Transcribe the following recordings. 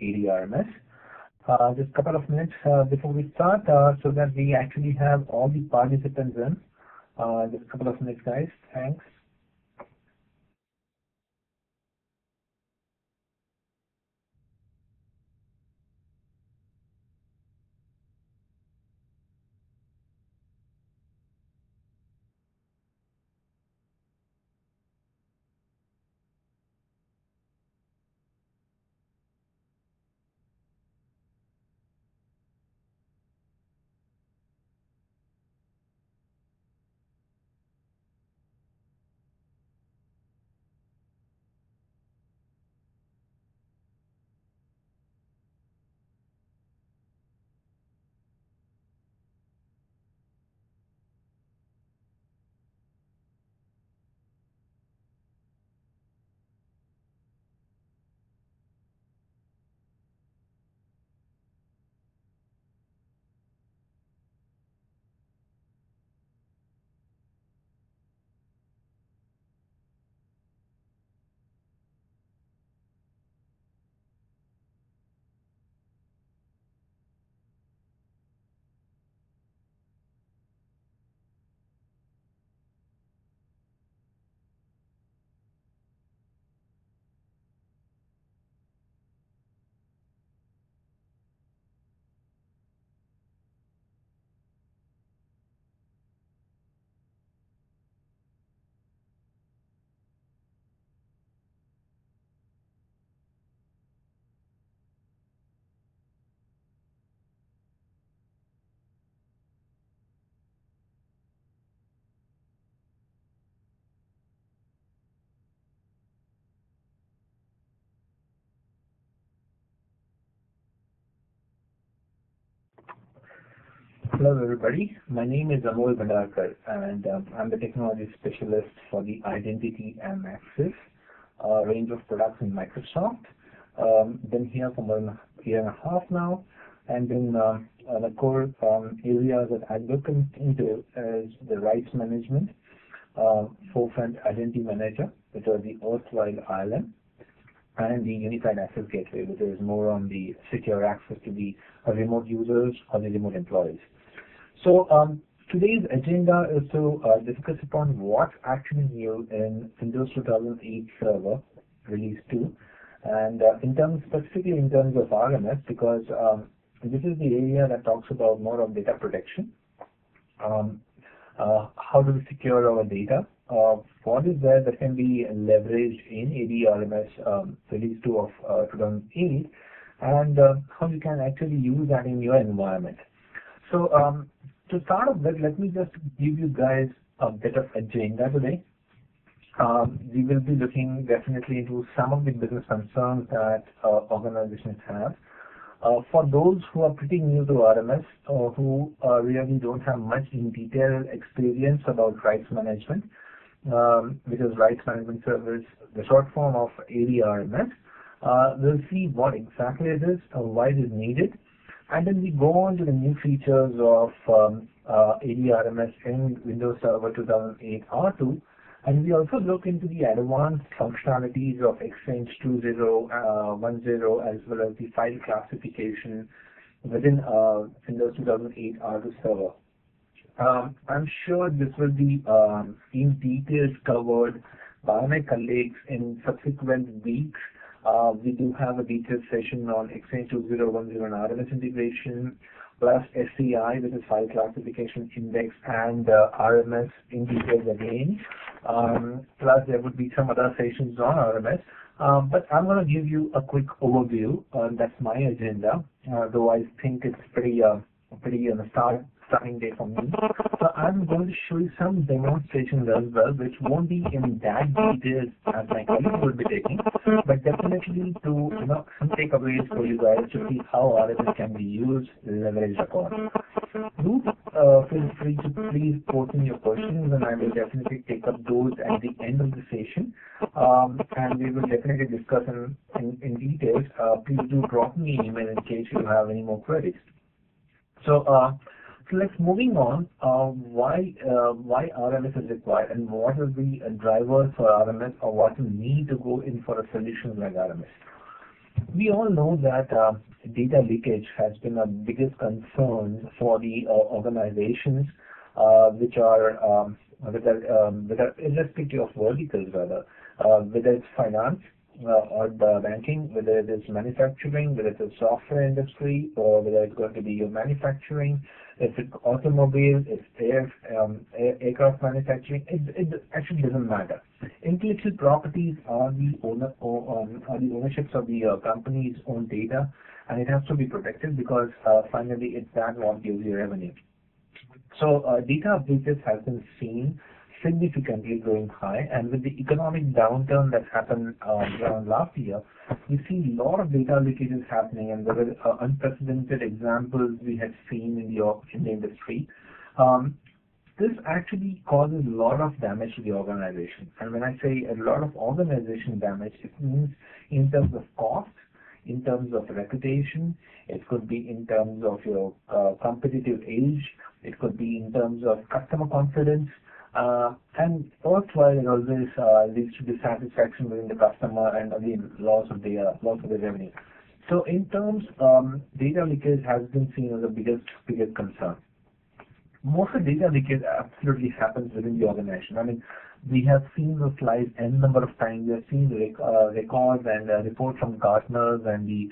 ADRMS. Just a couple of minutes before we start so that we actually have all the participants in. Just a couple of minutes, guys. Thanks. Hello everybody, my name is Amol Bhandarkar and I'm the technology specialist for the identity and access range of products in Microsoft. Been here for more than a year and a half now, and then the core areas that I look into is the rights management, forefront identity manager, which was the erstwhile ILM, and the unified access gateway, which is more on the secure access to the remote users or the remote employees. So today's agenda is to discuss upon what's actually new in Windows 2008 Server Release 2, and specifically in terms of RMS, because this is the area that talks about more of data protection. How do we secure our data? What is there that can be leveraged in ADRMS Release 2 of 2008, and how you can actually use that in your environment. So to start off with, let me just give you guys a bit of agenda today. We will be looking definitely into some of the business concerns that organizations have. For those who are pretty new to RMS or who really don't have much in detail experience about rights management, because rights management service, the short form of ADRMS, we'll see what exactly it is, why it is needed, and then we go on to the new features of ADRMS in Windows Server 2008 R2, and we also look into the advanced functionalities of Exchange 2010 as well as the file classification within Windows 2008 R2 Server. I'm sure this will be in details covered by my colleagues in subsequent weeks. We do have a detailed session on Exchange 2010 and RMS integration, plus SCI, which is File Classification Index, and RMS in details again. Plus there would be some other sessions on RMS. But I'm going to give you a quick overview. That's my agenda, though I think it's pretty starting day for me. So I'm going to show you some demonstrations as well, which won't be in that details as my colleagues will be taking, but definitely to some takeaways for you guys to see how RMS can be used, leveraged upon. Do feel free to please post in your questions, and I will definitely take up those at the end of the session, and we will definitely discuss in details. Please do drop me an email in case you have any more queries. So let's moving on. Why RMS is required, and what are the drivers for RMS, or what you need to go in for a solution like RMS. We all know that data leakage has been a biggest concern for the organizations which are irrespective of verticals, rather, whether it's finance or the banking, whether it is manufacturing, whether it's a software industry, or whether it's going to be your manufacturing, if it's automobile, if aircraft manufacturing, it actually doesn't matter. Intellectual properties are the ownerships of the company's own data, and it has to be protected because finally it's that what gives you revenue. So data breaches has been seen significantly going high, and with the economic downturn that happened around last year, we see a lot of data leakages happening, and there were unprecedented examples we had seen in the industry. This actually causes a lot of damage to the organization, and when I say a lot of organization damage, it means in terms of cost, in terms of reputation, it could be in terms of your competitive edge, it could be in terms of customer confidence, and worthwhile it always leads to dissatisfaction within the customer and again loss of the revenue. So in terms, data leakage has been seen as the biggest concern. Most of the data leakage absolutely happens within the organization. I mean, we have seen the slides n number of times. We have seen the records and reports from Gartners and the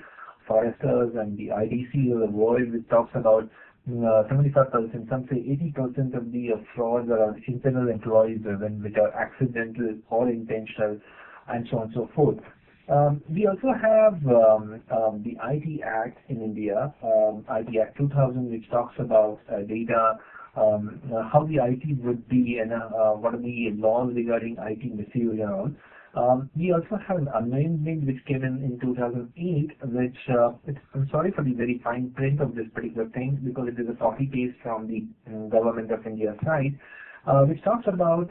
Forresters and the IDC of the world, which talks about 75%, some say 80% of the frauds are internal employees driven, which are accidental or intentional, and so on and so forth. We also have the IT Act in India, IT Act 2000, which talks about data, how the IT would be, and what are the laws regarding IT misuse and all. We also have an amendment which came in 2008, which I'm sorry for the very fine print of this particular thing because it is a copy paste from the government of India side, which talks about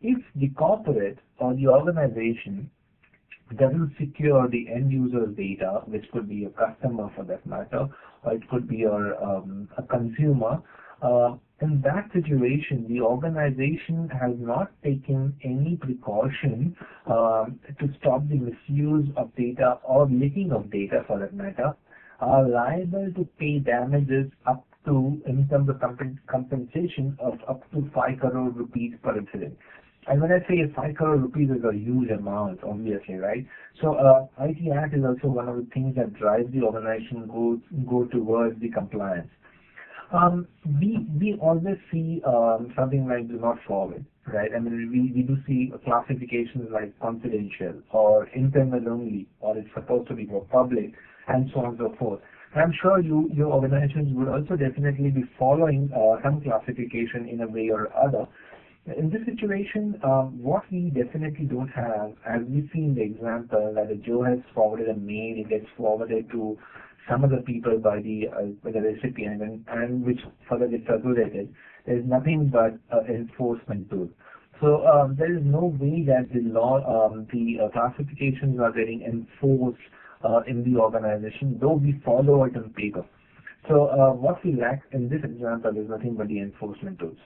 if the corporate or the organization doesn't secure the end user's data, which could be a customer for that matter, or it could be your a consumer. In that situation, the organization has not taken any precaution to stop the misuse of data or leaking of data for that matter, are liable to pay damages up to, in terms of compensation, of up to 5 crore rupees per incident. And when I say 5 crore rupees is a huge amount, obviously, right? So IT Act is also one of the things that drives the organization go towards the compliance. We always see something like do not forward, right? I mean, we do see classifications like confidential or internal only, or it's supposed to be for public, and so on and so forth. And I'm sure your organizations would also definitely be following some classification in a way or other. In this situation, what we definitely don't have, as we see in the example that Joe has forwarded a mail, it gets forwarded to some other people by the recipient, and which further gets circulated. There is nothing but enforcement tool. So there is no way that the law, the classifications are getting enforced in the organization, though we follow it on paper. So what we lack in this example is nothing but the enforcement tools.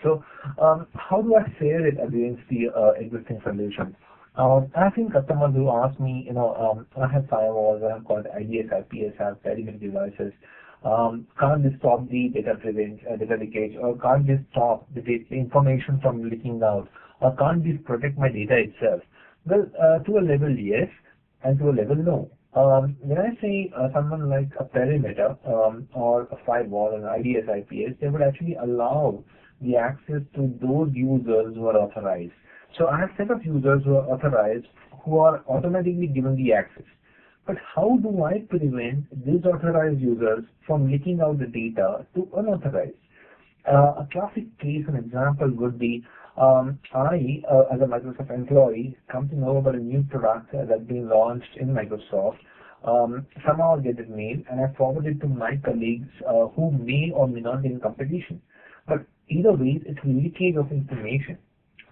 So how do I fare it against the existing solutions? I think customers who ask me, I have firewalls, I have got IDS, IPS, I have perimeter devices. Can't this stop the data leakage, or can't this stop the information from leaking out, or can't this protect my data itself? Well, to a level, yes, and to a level, no. When I say someone like a perimeter or a firewall, an IDS, IPS, they would actually allow the access to those users who are authorized. So I have set of users who are authorized, who are automatically given the access. But how do I prevent these authorized users from leaking out the data to unauthorized? A classic case, an example would be, I, as a Microsoft employee, come to know about a new product that's been launched in Microsoft. Somehow I get a mail, and I forward it to my colleagues who may or may not be in competition. But either way, it's leakage of information.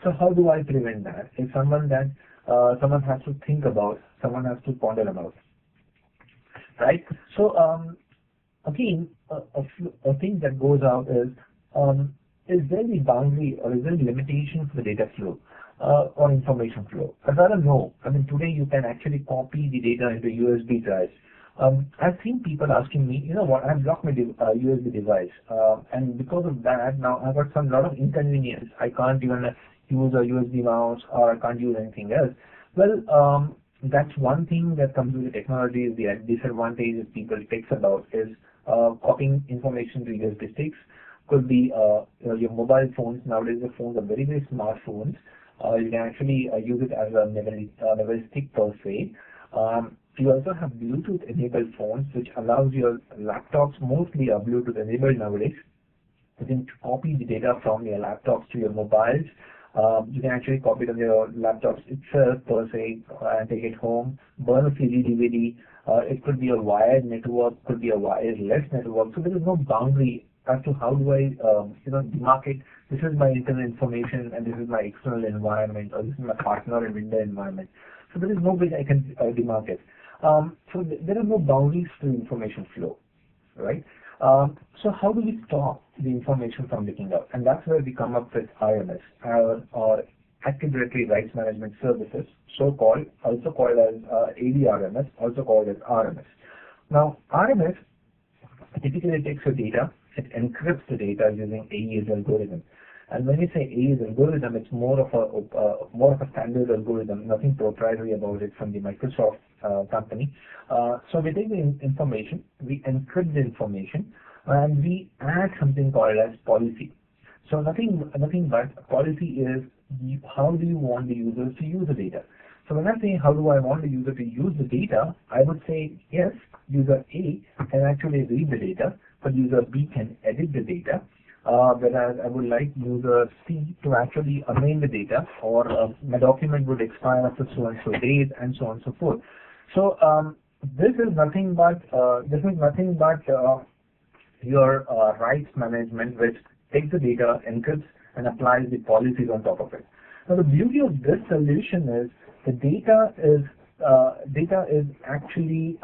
So how do I prevent that? It's someone that someone has to think about, someone has to ponder about, right? So again, a thing that goes out is there the boundary or is there the limitation for the data flow? or information flow. I'd rather know. I mean, today you can actually copy the data into USB drives. I've seen people asking me, you know what, I've blocked my USB device, and because of that, now I've got some lot of inconvenience. I can't even use a USB mouse, or I can't use anything else. Well, that's one thing that comes with the technology. Is the disadvantage that people takes about is copying information to USB sticks. Could be your mobile phones. Nowadays the phones are very, very smart phones. You can actually use it as a memory stick per se. You also have Bluetooth enabled phones, which allows your laptops, mostly are Bluetooth enabled nowadays. You can copy the data from your laptops to your mobiles. You can actually copy it on your laptops itself per se and take it home, burn a CD, DVD. It could be a wired network, could be a wireless network. So there is no boundary as to how do I demarcate, this is my internal information and this is my external environment, or this is my partner and vendor environment. So there is no way I can demarcate. So there are no boundaries to information flow, right? So how do we stop the information from leaking out? And that's where we come up with RMS, or Active Directory Rights Management Services, so-called, also called as ADRMS, also called as RMS. Now, RMS typically takes your data, it encrypts the data using AES algorithm. And when we say AES algorithm, it's more of a standard algorithm, nothing proprietary about it from the Microsoft company. So we take the information, we encrypt the information, and we add something called as policy. So nothing but policy is how do you want the users to use the data. So when I say how do I want the user to use the data, I would say yes, user A can actually read the data, but user B can edit the data. Whereas I would like user C to actually amend the data, or my document would expire after so and so days, and so on and so forth. So this is nothing but your rights management, which takes the data, encrypts, and applies the policies on top of it. Now the beauty of this solution is the data is actually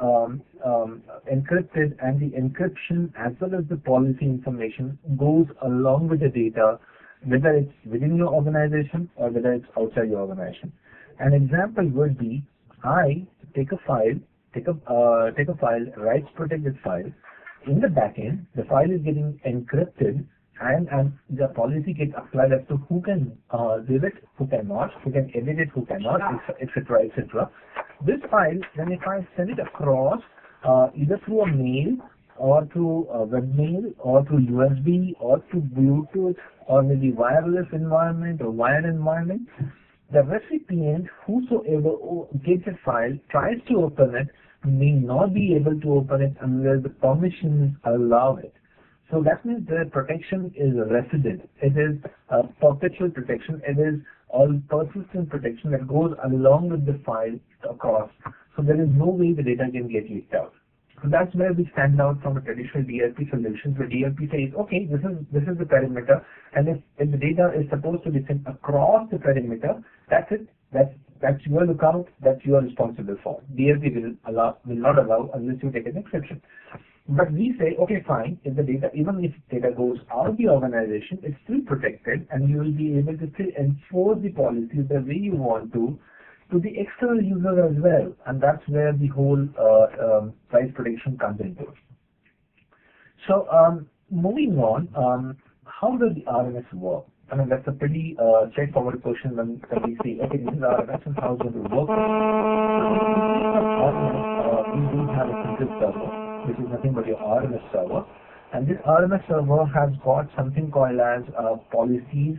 encrypted, and the encryption as well as the policy information goes along with the data, whether it's within your organization or whether it's outside your organization. An example would be, I take a file, rights protected file. In the backend, the file is getting encrypted, and the policy gets applied as to who can read it, who cannot, who can edit it, who cannot, etc., etc. This file, then if I send it across either through a mail, or through a web mail, or through USB, or through Bluetooth, or maybe wireless environment or wired environment, the recipient, whosoever gets a file, tries to open it, may not be able to open it unless the permissions allow it. So that means the protection is resident. It is a perpetual protection. It is all persistent protection that goes along with the file across. So there is no way the data can get leaked out. So that's where we stand out from a traditional DLP solutions, where DLP says, okay, this is the perimeter, and if the data is supposed to be sent across the perimeter, that's it. That's your lookout. That's you are responsible for. DLP will not allow unless you take an exception. But we say, okay, fine, if the data, even if data goes out of the organization, it's still protected, and you will be able to still enforce the policies the way you want to the external user as well. And that's where the whole price protection comes into. So moving on, how does the RMS work? I mean, that's a pretty straightforward question when we say, okay, this is RMS and how is it going to work? We do have a central server, which is nothing but your RMS server. And this RMS server has got something called as policies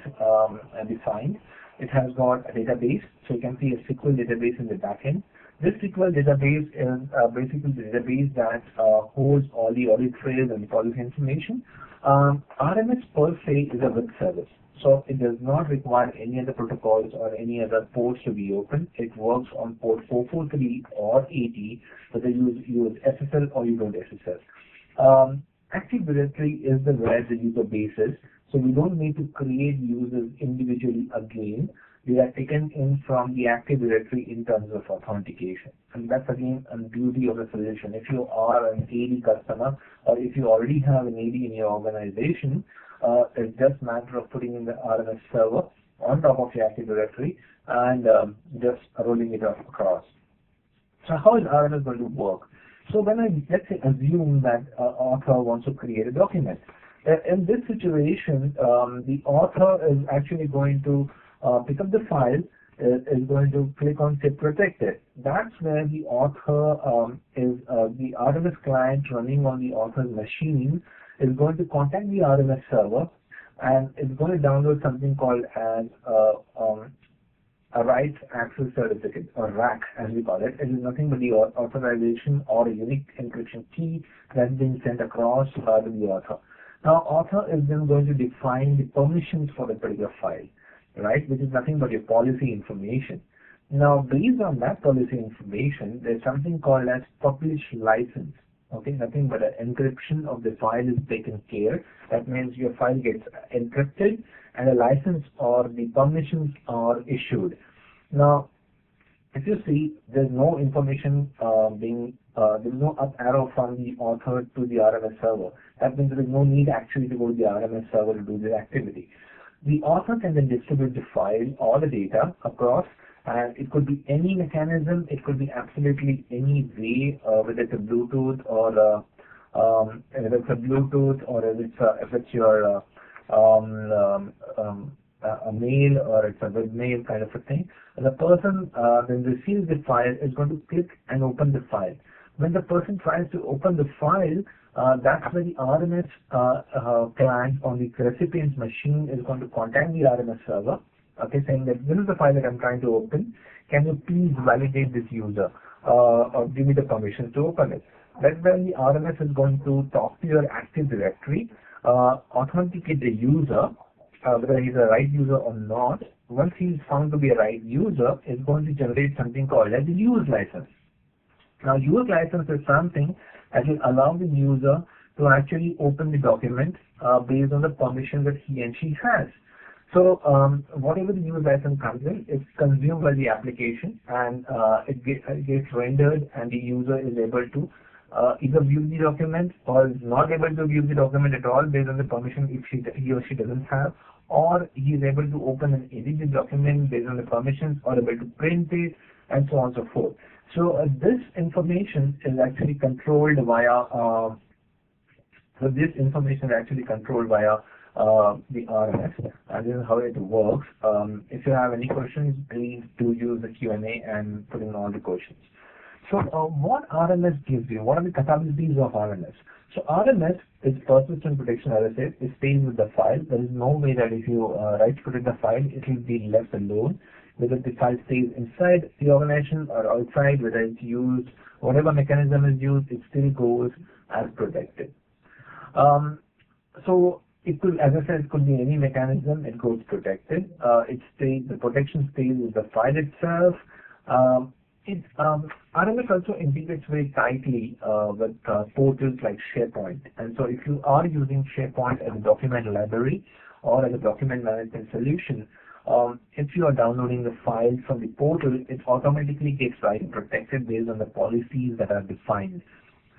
defined. It has got a database, so you can see a SQL database in the backend. This SQL database is basically the database that holds all the audit trails and the policy information. RMS per se is a web service, so it does not require any other protocols or any other ports to be open. It works on port 443 or 80, whether you use SSL or you don't SSL. Active Directory is where the user base is, so we don't need to create users individually again. They are taken in from the Active Directory in terms of authentication. And that's again a beauty of the solution. If you are an AD customer, or if you already have an AD in your organization, it's just a matter of putting in the RMS server, on top of your Active Directory and just rolling it across. So how is RMS going to work? So when let's say assume that author wants to create a document. In this situation, the author is actually going to pick up the file, is going to click on say protected. That's where the author is the RMS client running on the author's machine is going to contact the RMS server and it's going to download something called as a rights access certificate, or RAC as we call it. It is nothing but the authorization or a unique encryption key that's being sent across to the author. Now, author is then going to define the permissions for the particular file, right, which is nothing but your policy information. Now, based on that policy information, there's something called as publish license. Okay, nothing but an encryption of the file is taken care. That means your file gets encrypted and a license or the permissions are issued. Now, if you see, there's no information there's no up arrow from the author to the RMS server. That means there is no need actually to go to the RMS server to do the activity. The author can then distribute the file or the data across, and it could be any mechanism, it could be absolutely any way, whether it's a Bluetooth or if it's your a mail or it's a web mail kind of a thing. The person then receives the file is going to click and open the file. When the person tries to open the file, that's where the RMS client on the recipient's machine is going to contact the RMS server, okay, saying that this is the file that I'm trying to open. Can you please validate this user or give me the permission to open it? That's when the RMS is going to talk to your Active Directory, authenticate the user, whether he's a right user or not. Once he's found to be a right user, it's going to generate something called as a use license. Now, use license is something that will allow the user to actually open the document based on the permission that he and she has. So, whatever the use license comes in, it's consumed by the application and it gets rendered, and the user is able to either view the document or is not able to view the document at all based on the permission if he or she doesn't have, or he is able to open and edit the document based on the permissions, or able to print it, and so on and so forth. So this information is actually controlled via the RMS, and this is how it works. If you have any questions, please do use the Q&A and put in all the questions. So what RMS gives you? What are the capabilities of RMS? So RMS is persistent protection, as I said. It stays with the file. There is no way that if you right protect the file, it will be left alone. Whether the file stays inside the organization or outside, whether it's used, whatever mechanism is used, it still goes as protected. So it could, as I said, it could be any mechanism. It goes protected. The protection stays with the file itself. RMS also integrates very tightly with portals like SharePoint. And so if you are using SharePoint as a document library or as a document management solution, if you are downloading the file from the portal, it automatically gets right protected based on the policies that are defined.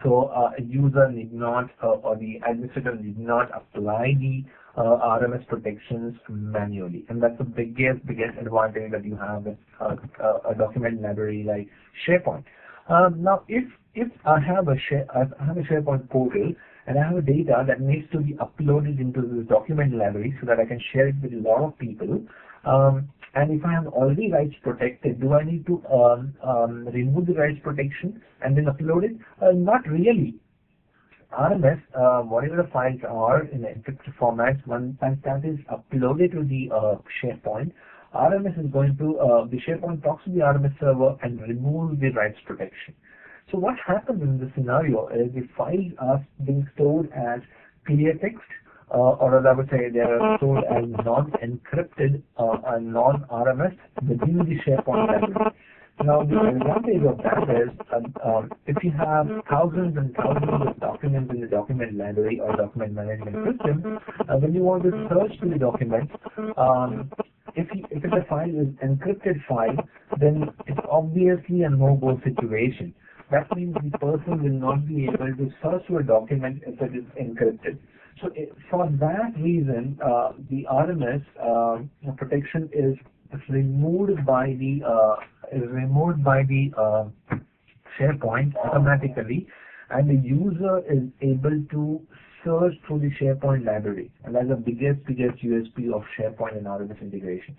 So a user need not, or the administrator need not apply the RMS protections manually, and that's the biggest advantage that you have with a document library like SharePoint. Now, if I have a SharePoint portal and I have a data that needs to be uploaded into this document library so that I can share it with a lot of people, and if I have already rights protected, do I need to remove the rights protection and then upload it? Not really. RMS, whatever the files are in the encrypted format, once that is uploaded to the SharePoint, RMS is going to, the SharePoint talks to the RMS server and removes the rights protection. So what happens in this scenario is the files are being stored as clear text, or as I would say, they are stored as non-encrypted and non-RMS within the SharePoint library. Now, the advantage of that is if you have thousands and thousands of documents in the document library or document management system, when you want to search for the document, if the file is encrypted file, then it's obviously a no-go situation. That means the person will not be able to search for a document if it is encrypted. So for that reason, the RMS protection is removed by the SharePoint automatically, and the user is able to search through the SharePoint library, and that's the biggest USP of SharePoint and RMS integration.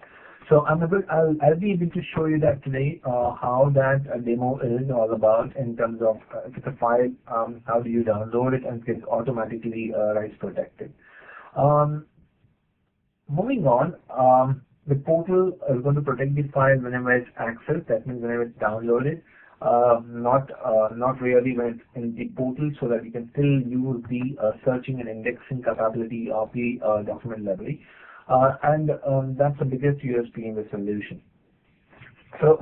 So I'll be able to show you that today, how that demo is all about in terms of if it's a file, how do you download it and get automatically rights protected. Moving on, the portal is going to protect the file whenever it's accessed. That means whenever it's downloaded, not really when it's in the portal, so that you can still use the searching and indexing capability of the document library. And that's the biggest USP in the solution. So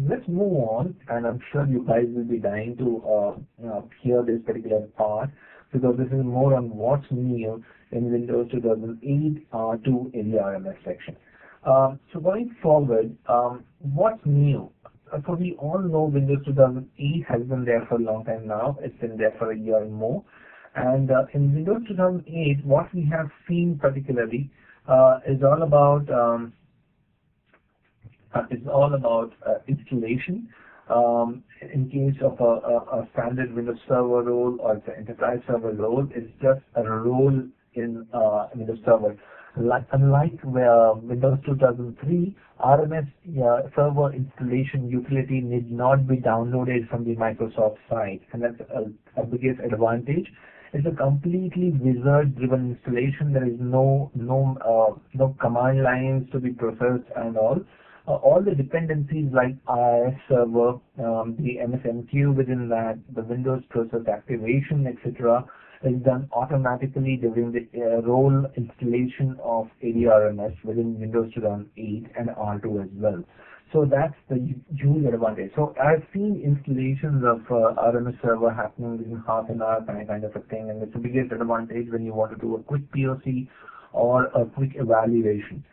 let's move on, and I'm sure you guys will be dying to hear this particular part, because this is more on what's new in Windows 2008 to in the RMS section. So going forward, what's new? So we all know Windows 2008 has been there for a long time now. It's been there for a year or more. And in Windows 2008, what we have seen particularly is all about installation. In case of a standard Windows Server role or the enterprise server role, it's just a role in Windows Server. Unlike Windows 2003, RMS server installation utility need not be downloaded from the Microsoft site, and that's a biggest advantage. It's a completely wizard-driven installation. There is no command lines to be processed and all. All the dependencies like IIS server, the MSMQ within that, the Windows process activation, etc., is done automatically during the role installation of ADRMS within Windows 2008 and R2 as well. So that's the huge advantage. So I've seen installations of RMS server happening within half an hour, kind of a thing, and it's the biggest advantage when you want to do a quick POC or a quick evaluation.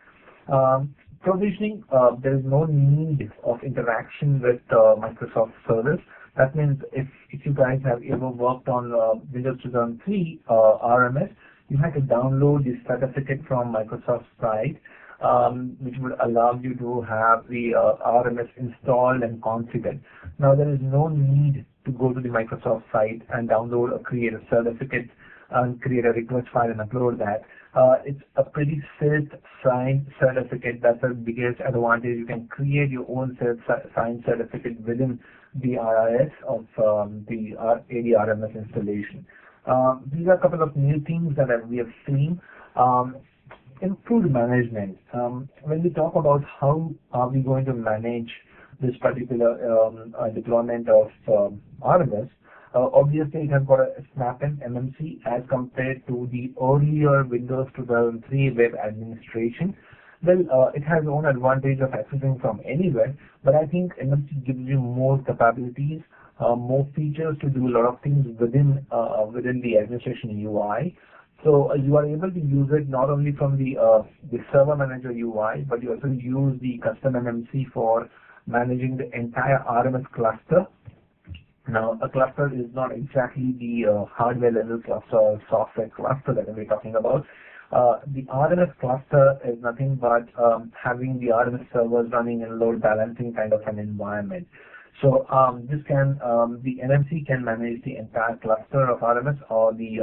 Provisioning, there is no need of interaction with Microsoft Service. That means if you guys have ever worked on Windows 2003 RMS, you had to download the certificate from Microsoft site, which would allow you to have the RMS installed and configured. Now there is no need to go to the Microsoft site and download or create a certificate and create a request file and upload that. It's a pretty self-signed certificate. That's the biggest advantage. You can create your own self-signed certificate within the RIS of the ADRMS installation. These are a couple of new things that we have seen. Improved management. When we talk about how are we going to manage this particular deployment of RMS, obviously it has got a snap-in MMC as compared to the earlier Windows 2003 web administration. Well, it has own advantage of accessing from anywhere, but I think MMC gives you more capabilities, more features to do a lot of things within the administration UI. So you are able to use it not only from the server manager UI, but you also use the custom MMC for managing the entire RMS cluster. Now, a cluster is not exactly the hardware level cluster or software cluster that we're talking about. The RMS cluster is nothing but having the RMS servers running in load balancing kind of an environment. So the NMC can manage the entire cluster of RMS or the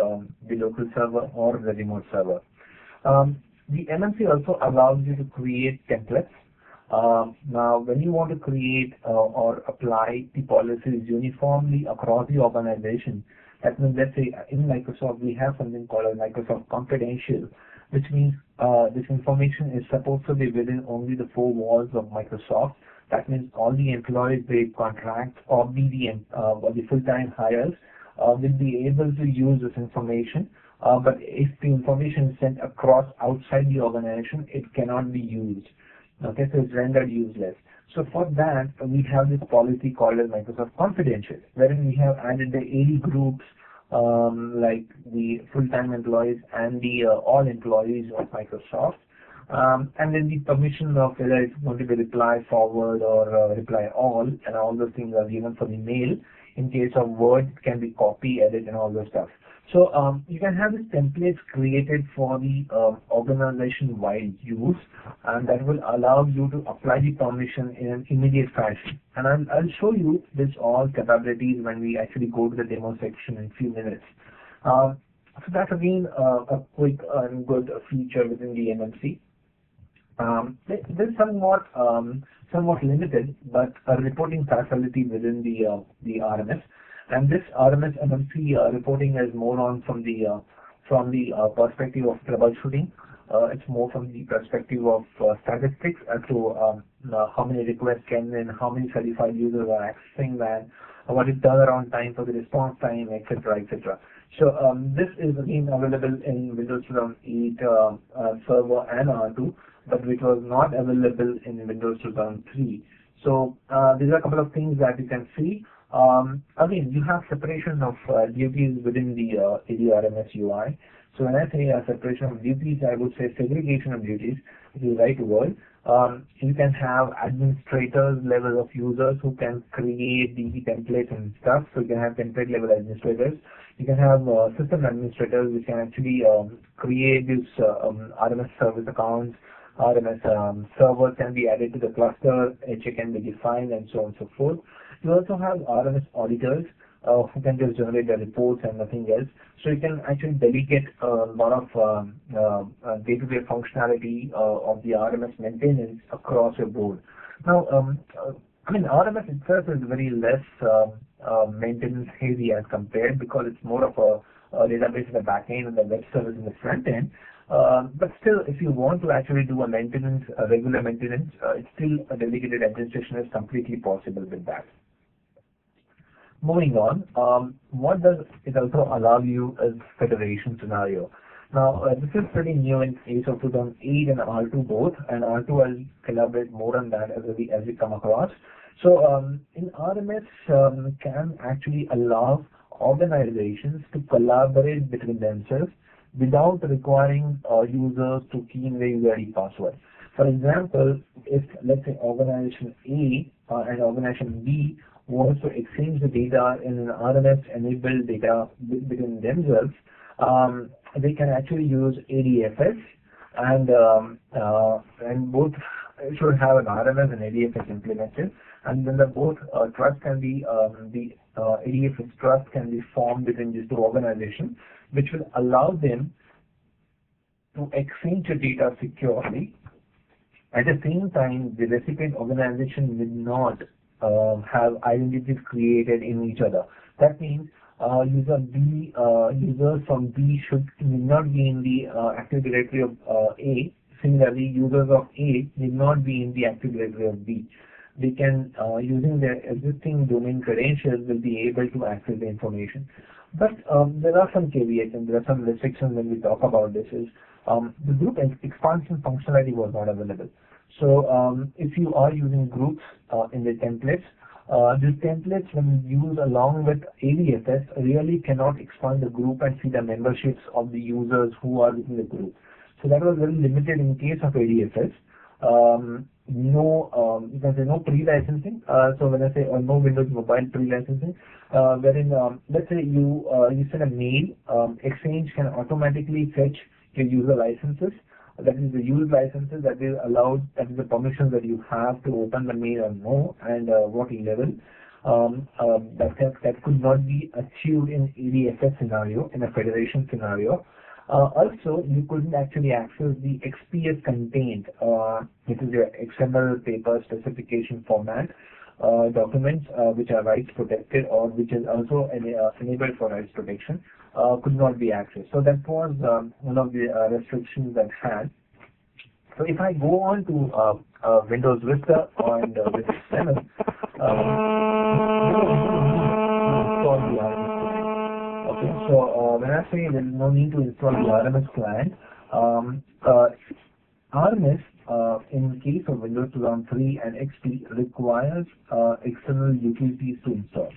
local server or the remote server. The NMC also allows you to create templates. Now, when you want to create or apply the policies uniformly across the organization, that means, let's say in Microsoft we have something called a Microsoft Confidential, which means this information is supposed to be within only the four walls of Microsoft. That means all the employees they contract or the full-time hires will be able to use this information. But if the information is sent across outside the organization, it cannot be used. Okay, so it's rendered useless. So for that, we have this policy called as Microsoft Confidential, wherein we have added the 80 groups like the full-time employees and the all employees of Microsoft. And then the permission of whether it's going to be reply forward or reply all, and all those things are given for the mail. In case of Word, it can be copy, edit, and all those stuff. So you can have these templates created for the organization-wide use, and that will allow you to apply the permission in an immediate fashion. And I'll show you this all capabilities when we actually go to the demo section in a few minutes. So that's again a quick and good feature within the MMC. This is somewhat limited, but a reporting facility within the RMS. And this RMS MMC reporting is more on from the perspective of troubleshooting. It's more from the perspective of statistics as to how many requests came in, how many certified users are accessing that, what is turnaround time for the response time, etc., etc. So this is again available in Windows 2008 Server and R2, but which was not available in Windows 2003. So these are a couple of things that you can see. Again, you have separation of duties within the ADRMS UI. So when I say separation of duties, I would say segregation of duties, which is the right word. You can have administrators level of users who can create the templates and stuff. So you can have template level administrators. You can have system administrators which can actually create these RMS service accounts. RMS servers can be added to the cluster, HA can be defined, and so on and so forth. You also have RMS auditors who can just generate the reports and nothing else. So you can actually delegate a lot of day-to-day functionality of the RMS maintenance across your board. Now, I mean, RMS itself is very less maintenance heavy as compared, because it's more of a database in the back end and the web service in the front end. But still, if you want to actually do a maintenance, a regular maintenance, it's still a dedicated administration is completely possible with that. Moving on, what does it also allow you is federation scenario. Now, this is pretty new in case of 2008 and R2 both, and R2 will collaborate more on that as we come across. So, in RMS can actually allow organizations to collaborate between themselves without requiring users to key in their user ID password. For example, if let's say organization A and organization B wants to exchange the data in an RMS-enabled data between themselves, they can actually use ADFS, and both should have an RMS and ADFS implemented, and then the both trust can be the ADFS trust can be formed between these two organizations, which will allow them to exchange the data securely. At the same time, the recipient organization will not have identities created in each other. That means users from B need not be in the Active Directory of A. Similarly, users of A need not be in the Active Directory of B. They can, using their existing domain credentials, will be able to access the information. But there are some caveats and there are some restrictions when we talk about this. Is the group expansion functionality was not available. So if you are using groups in the templates, these templates, when used along with ADFS, really cannot expand the group and see the memberships of the users who are within the group. So that was very limited in case of ADFS. You can say no pre-licensing. So when I say no Windows Mobile pre-licensing, wherein let's say you send a mail, Exchange can automatically fetch your user licenses. That is the use licenses that is allowed, that is the permission that you have to open the mail or no, and what level. That could not be achieved in ADFS scenario, in a federation scenario. Also, you couldn't actually access the XPS content, which is your XML paper specification format documents which are rights protected or which is also enabled for rights protection, could not be accessed. So that was one of the restrictions that had. So if I go on to Windows Vista and Windows 7, okay, so when I say there is no need to install the RMS client, RMS in case of Windows 2003 and XP requires external utilities to install,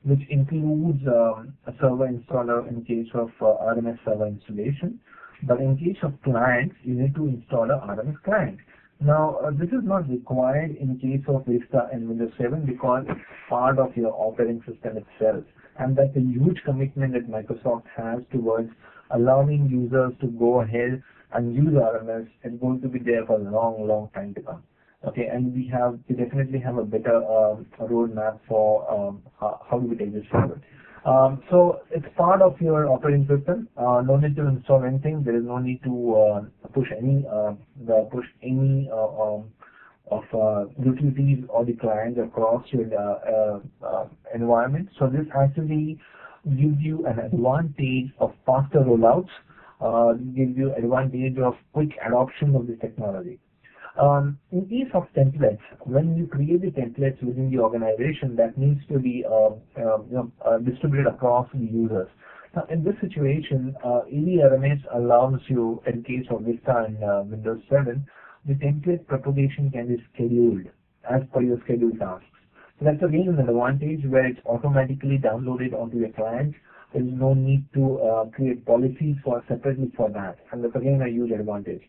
which includes a server installer in case of RMS server installation. But in case of clients, you need to install a RMS client. Now, this is not required in case of Vista and Windows 7 because it's part of your operating system itself. and that's a huge commitment that Microsoft has towards allowing users to go ahead and use RMS. It's going to be there for a long time to come. Okay, and we definitely have a better roadmap for how do we take this forward. So it's part of your operating system. No need to install anything. There is no need to push any utilities or the clients across your environment. So this actually gives you an advantage of faster rollouts. Gives you advantage of quick adoption of this technology. In case of templates, when you create the templates within the organization, that needs to be distributed across the users. Now, in this situation, RMS allows you, in case of Vista and Windows 7, the template propagation can be scheduled as per your scheduled tasks. So that's again an advantage where it's automatically downloaded onto your client. There is no need to create policies separately for that, and that's again a huge advantage.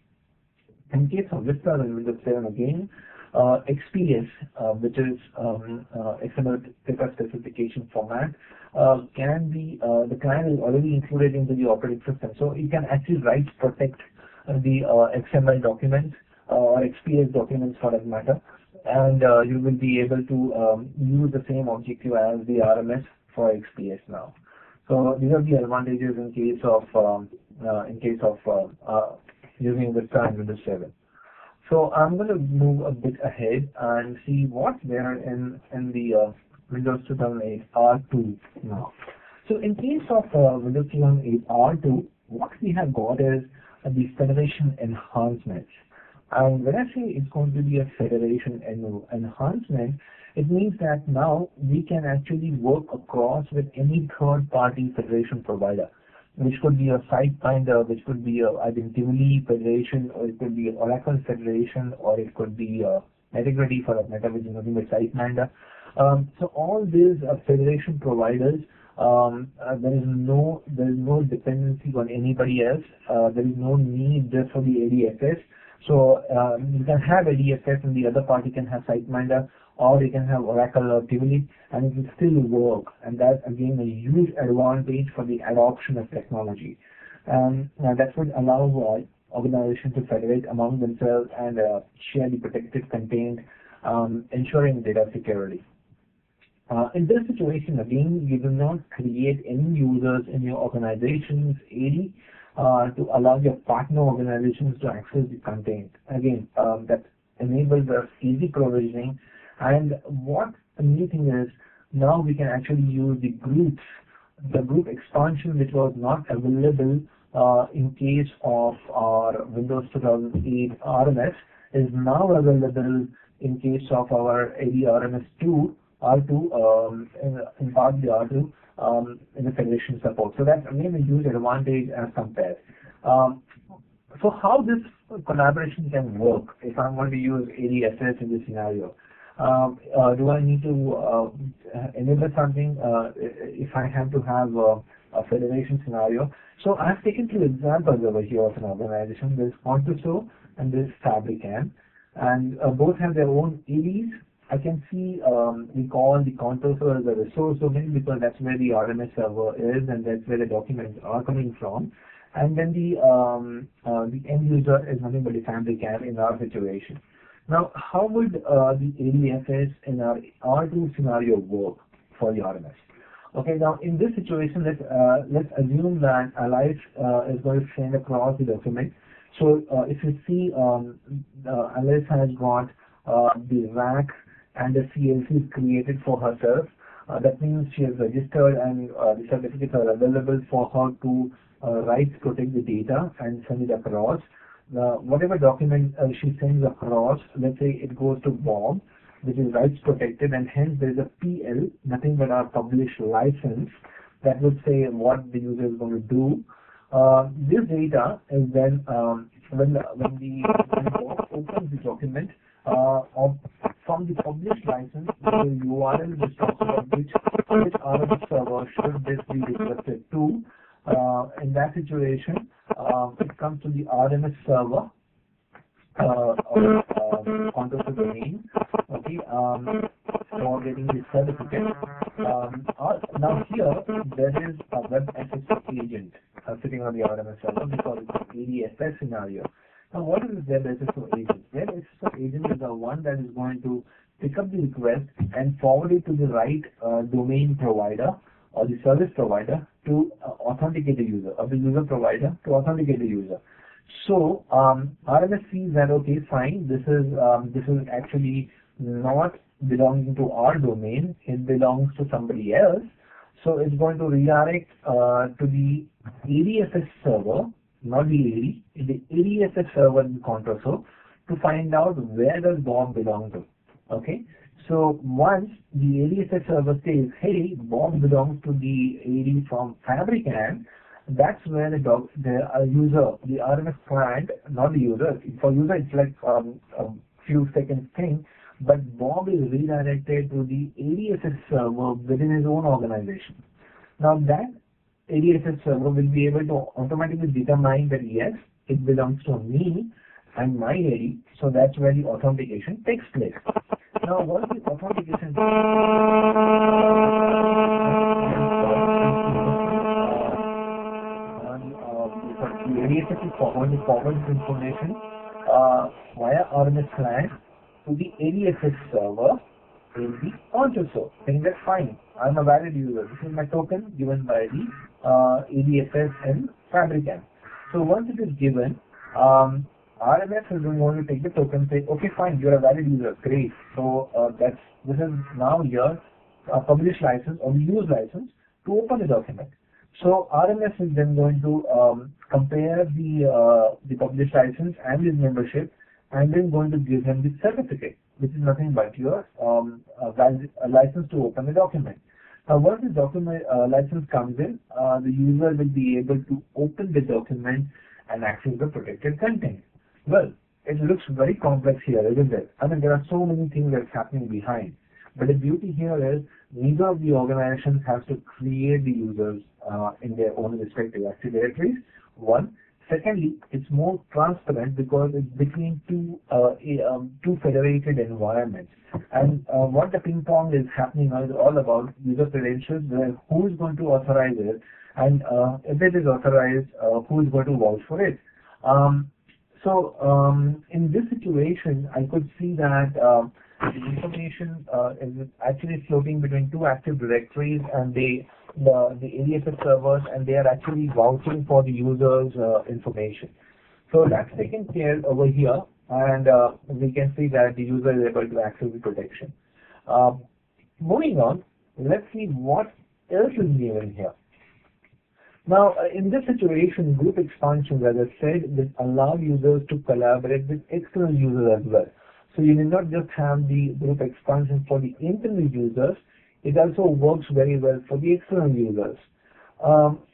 In case of Vista and Windows 7 again, XPS, which is XML paper specification format, can be, the client is already included into the operating system. So you can actually write protect the XML documents or XPS documents for that matter, and you will be able to use the same objective as the RMS for XPS now. So these are the advantages in case of using Vista and Windows 7. So I'm going to move a bit ahead and see what's there in the Windows 2008 R2 now. So in case of Windows 2008 R2, what we have got is the federation enhancements. And when I say it's going to be a federation enhancement, it means that now we can actually work across with any third-party federation provider, which could be a SiteMinder, which could be a Identity Federation, or it could be an Oracle Federation, or it could be Integrity for that matter, which is nothing but SiteMinder. So all these federation providers, there is no dependency on anybody else. There is no need just for the ADFS. So you can have ADFS and the other party can have SiteMinder, or you can have Oracle or Tivoli, and it will still work. And that's again a huge advantage for the adoption of technology. That would allow organizations to federate among themselves and share the protected content, ensuring data security. In this situation, again, you do not create any users in your organization's AD to allow your partner organizations to access the content. Again, that enables us easy provisioning. And what the new thing is, now we can actually use the groups, the group expansion, which was not available in case of our Windows 2008 RMS, is now available in case of our AD RMS 2, R2, in part the R2, in the federation support. So that's again a huge advantage as compared. So how this collaboration can work if I'm going to use ADFS in this scenario? Do I need to enable something if I have to have a federation scenario? So I've taken two examples over here of an organization. There's Contoso and there's Fabricam, and both have their own ADs. I can see we call the Contoso as a resource domain because that's where the RMS server is and that's where the documents are coming from. And then the end user is nothing but the Fabricam in our situation. Now, how would the ADFS in our R2 scenario work for the RMS? Okay, now in this situation, let's assume that Alice is going to send across the document. So if you see, Alice has got the rack and the CLCs created for herself. That means she has registered and the certificates are available for her to write, protect the data and send it across. Whatever document she sends across, let's say it goes to Bob, which is rights protected, and hence there is a PL, nothing but our published license, that would say what the user is going to do. This data is then, when Bob opens the document, from the published license, the URL which talks about which RMS server should this be requested to. In that situation, it comes to the RMS server or Contoso domain. Okay, for getting the certificate. Now here there is a web SSO agent sitting on the RMS server because it's an ADFS scenario. Now what is this web SSO agent? Web SSO agent is the one that is going to pick up the request and forward it to the right domain provider or the service provider to authenticate the user, or the user provider to authenticate the user. So RMS sees that, okay, fine, this is actually not belonging to our domain, it belongs to somebody else. So it's going to redirect to the ADFS server, not the AD, the ADFS server in Contoso, to find out where does Bob belong to. Okay, so once the ADFS server says, hey, Bob belongs to the AD from Fabricant, that's where the user, the RMS client, not the user. For user, it's like a few seconds thing, but Bob is redirected to the ADFS server within his own organization. Now that ADFS server will be able to automatically determine that yes, it belongs to me and my AD, so that's where the authentication takes place. Now once the authentication the ADFS is going to forward this information via RMS client to the ADFS server in the Contoso, saying that fine, I'm a valid user. This is my token given by the ADFS and Fabricant. So once it is given, RMS is going to take the token and say, okay, fine, you're a valid user, great. So this is now your publish license or use license to open the document. So RMS is then going to compare the published license and his membership, and then going to give him the certificate, which is nothing but your a license to open the document. Now once the document license comes in, the user will be able to open the document and access the protected content. Well, it looks very complex here, isn't it? I mean, there are so many things that's happening behind. But the beauty here is neither of the organizations has to create the users in their own respective Active Directories. One. Secondly, it's more transparent because it's between two federated environments. And what the ping pong is happening now is all about user credentials, where who is going to authorize it, and if it is authorized, who is going to vouch for it. So in this situation, I could see that the information is actually floating between two Active Directories and the ADFS servers, and they are actually vouching for the user's information. So that's taken care over here, and we can see that the user is able to access the protection. Moving on, let's see what else is given here. Now, in this situation, group expansions, as I said, will allow users to collaborate with external users as well. So you need not just have the group expansion for the internal users, it also works very well for the external users.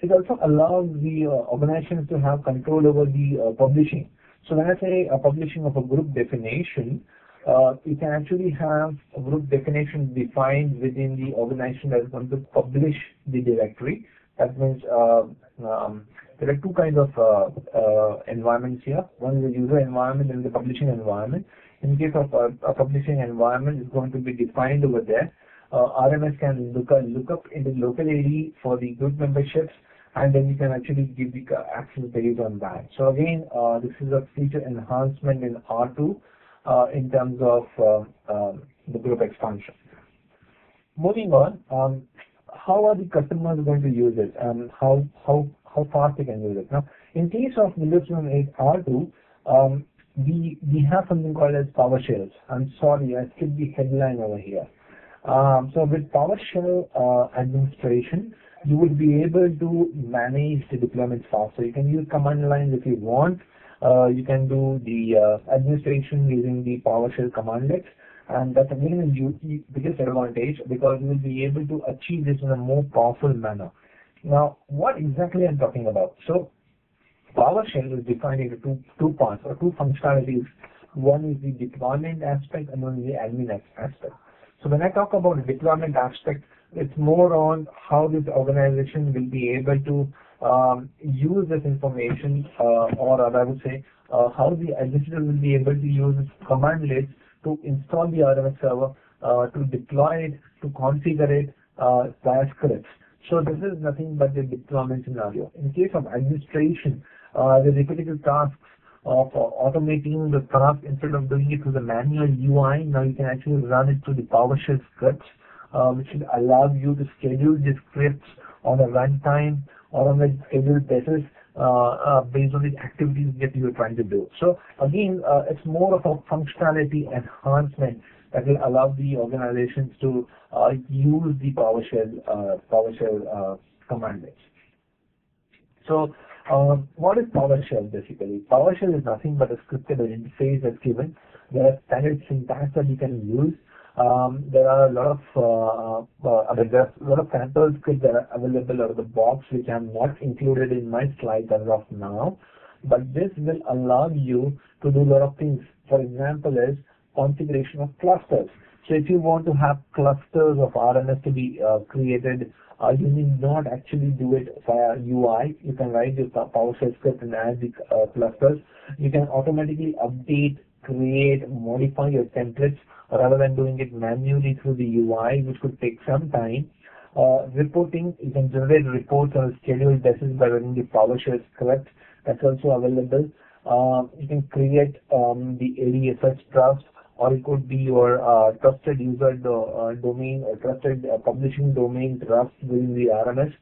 It also allows the organizations to have control over the publishing. So when I say publishing of a group definition, you can actually have a group definition defined within the organization that is going to publish the directory. That means there are two kinds of environments here. One is the user environment and the publishing environment. In case of a publishing environment, it's going to be defined over there. RMS can look up in the local AD for the group memberships, and then you can actually give the access based on that. So again, this is a feature enhancement in R2 in terms of the group expansion. Moving on, how are the customers going to use it, and how fast they can use it? Now, in case of Windows 8 R2, we have something called as PowerShells. I'm sorry, I skipped the headline over here. So with PowerShell administration, you will be able to manage the deployments fast. So you can use command lines if you want. You can do the administration using the PowerShell commandlets, and that's again the biggest advantage because you will be able to achieve this in a more powerful manner. Now, what exactly I'm talking about? So PowerShell is defined into two parts or two functionalities. One is the deployment aspect and one is the admin aspect. So when I talk about the deployment aspect, it's more on how this organization will be able to use this information, or I would say how the administrator will be able to use commandlets to install the RMS server to deploy it, to configure it via scripts. So this is nothing but the deployment scenario. In case of administration, the repetitive tasks of automating the task instead of doing it through the manual UI, now you can actually run it through the PowerShell scripts, which will allow you to schedule the scripts on a runtime or on a scheduled basis based on the activities that you are trying to do. So again, it's more of a functionality enhancement that will allow the organizations to use the PowerShell command base. So what is PowerShell basically? PowerShell is nothing but a scripted interface that's given. There are standard syntax that you can use. There are a lot of sample scripts that are available out of the box, which I'm not included in my slides as of now. But this will allow you to do a lot of things. For example, is configuration of clusters. So if you want to have clusters of RMS to be created, you need not actually do it via UI. You can write your PowerShell script and add the clusters. You can automatically update, create, modify your templates rather than doing it manually through the UI, which could take some time. Reporting, you can generate reports on a scheduled basis by running the PowerShell script. That's also available. You can create the ADSS trust, or it could be your trusted user domain or trusted publishing domain trust within the RMS.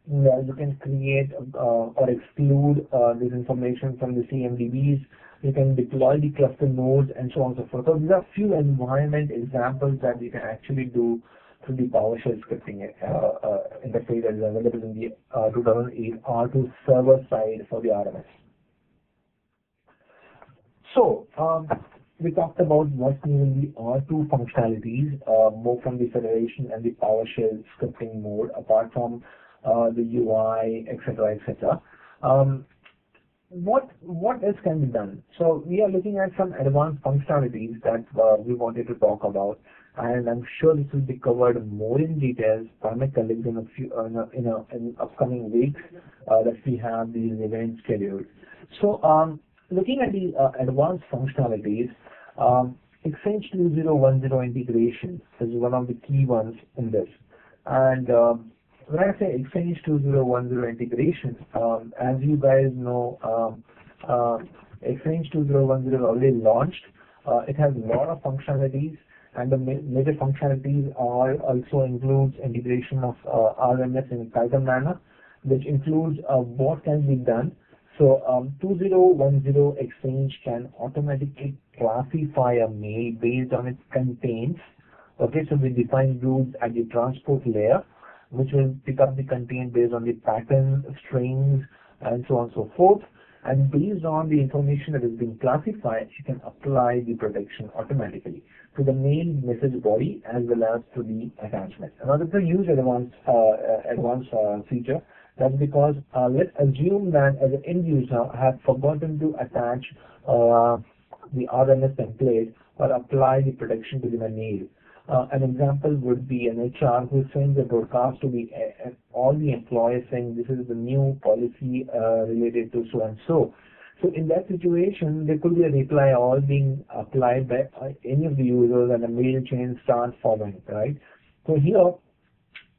You can create or exclude this information from the CMDBs. You can deploy the cluster nodes and so on and so forth. So these are few environment examples that you can actually do through the PowerShell scripting interface that is available in the 2008 R2 server side for the RMS. So we talked about what's new in the R2 functionalities, more from the federation and the PowerShell scripting mode, apart from the UI, etc., etc. What else can be done? So we are looking at some advanced functionalities that we wanted to talk about, and I'm sure this will be covered more in details by my colleagues in a few in upcoming weeks that we have these events scheduled. So looking at the advanced functionalities, Exchange 2010 integration is one of the key ones in this. And when I say Exchange 2010 integration, as you guys know, Exchange 2010 is already launched. It has a lot of functionalities, and the major functionalities also includes integration of RMS in a tighter manner, which includes what can be done. So 2010 Exchange can automatically classify a mail based on its contents. Okay, so we define rules at the transport layer, which will pick up the content based on the pattern, strings, and so on and so forth. And based on the information that is being classified, you can apply the protection automatically to the mail message body as well as to the attachment. Now, that's a huge advanced feature. That's because let's assume that as an end user I have forgotten to attach the RMS template or apply the protection to the mail. An example would be an HR who sends a broadcast to all the employees saying this is the new policy related to so and so. So in that situation, there could be a reply all being applied by any of the users, and a mail chain starts following, right? So here,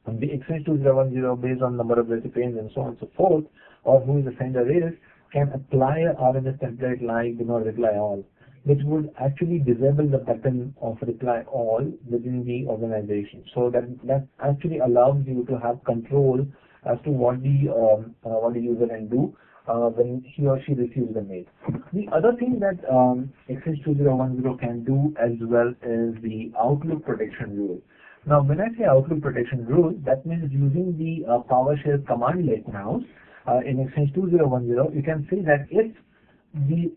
the Exchange 2010, based on number of recipients and so on and so forth, or who the sender is, can apply a RMS template like do not reply all, which would actually disable the button of reply all within the organization. So that actually allows you to have control as to what the user can do when he or she receives the mail. The other thing that Exchange 2010 can do as well is the Outlook protection rule. Now, when I say Outlook protection rule, that means using the PowerShell command like now in Exchange 2010, you can say that if the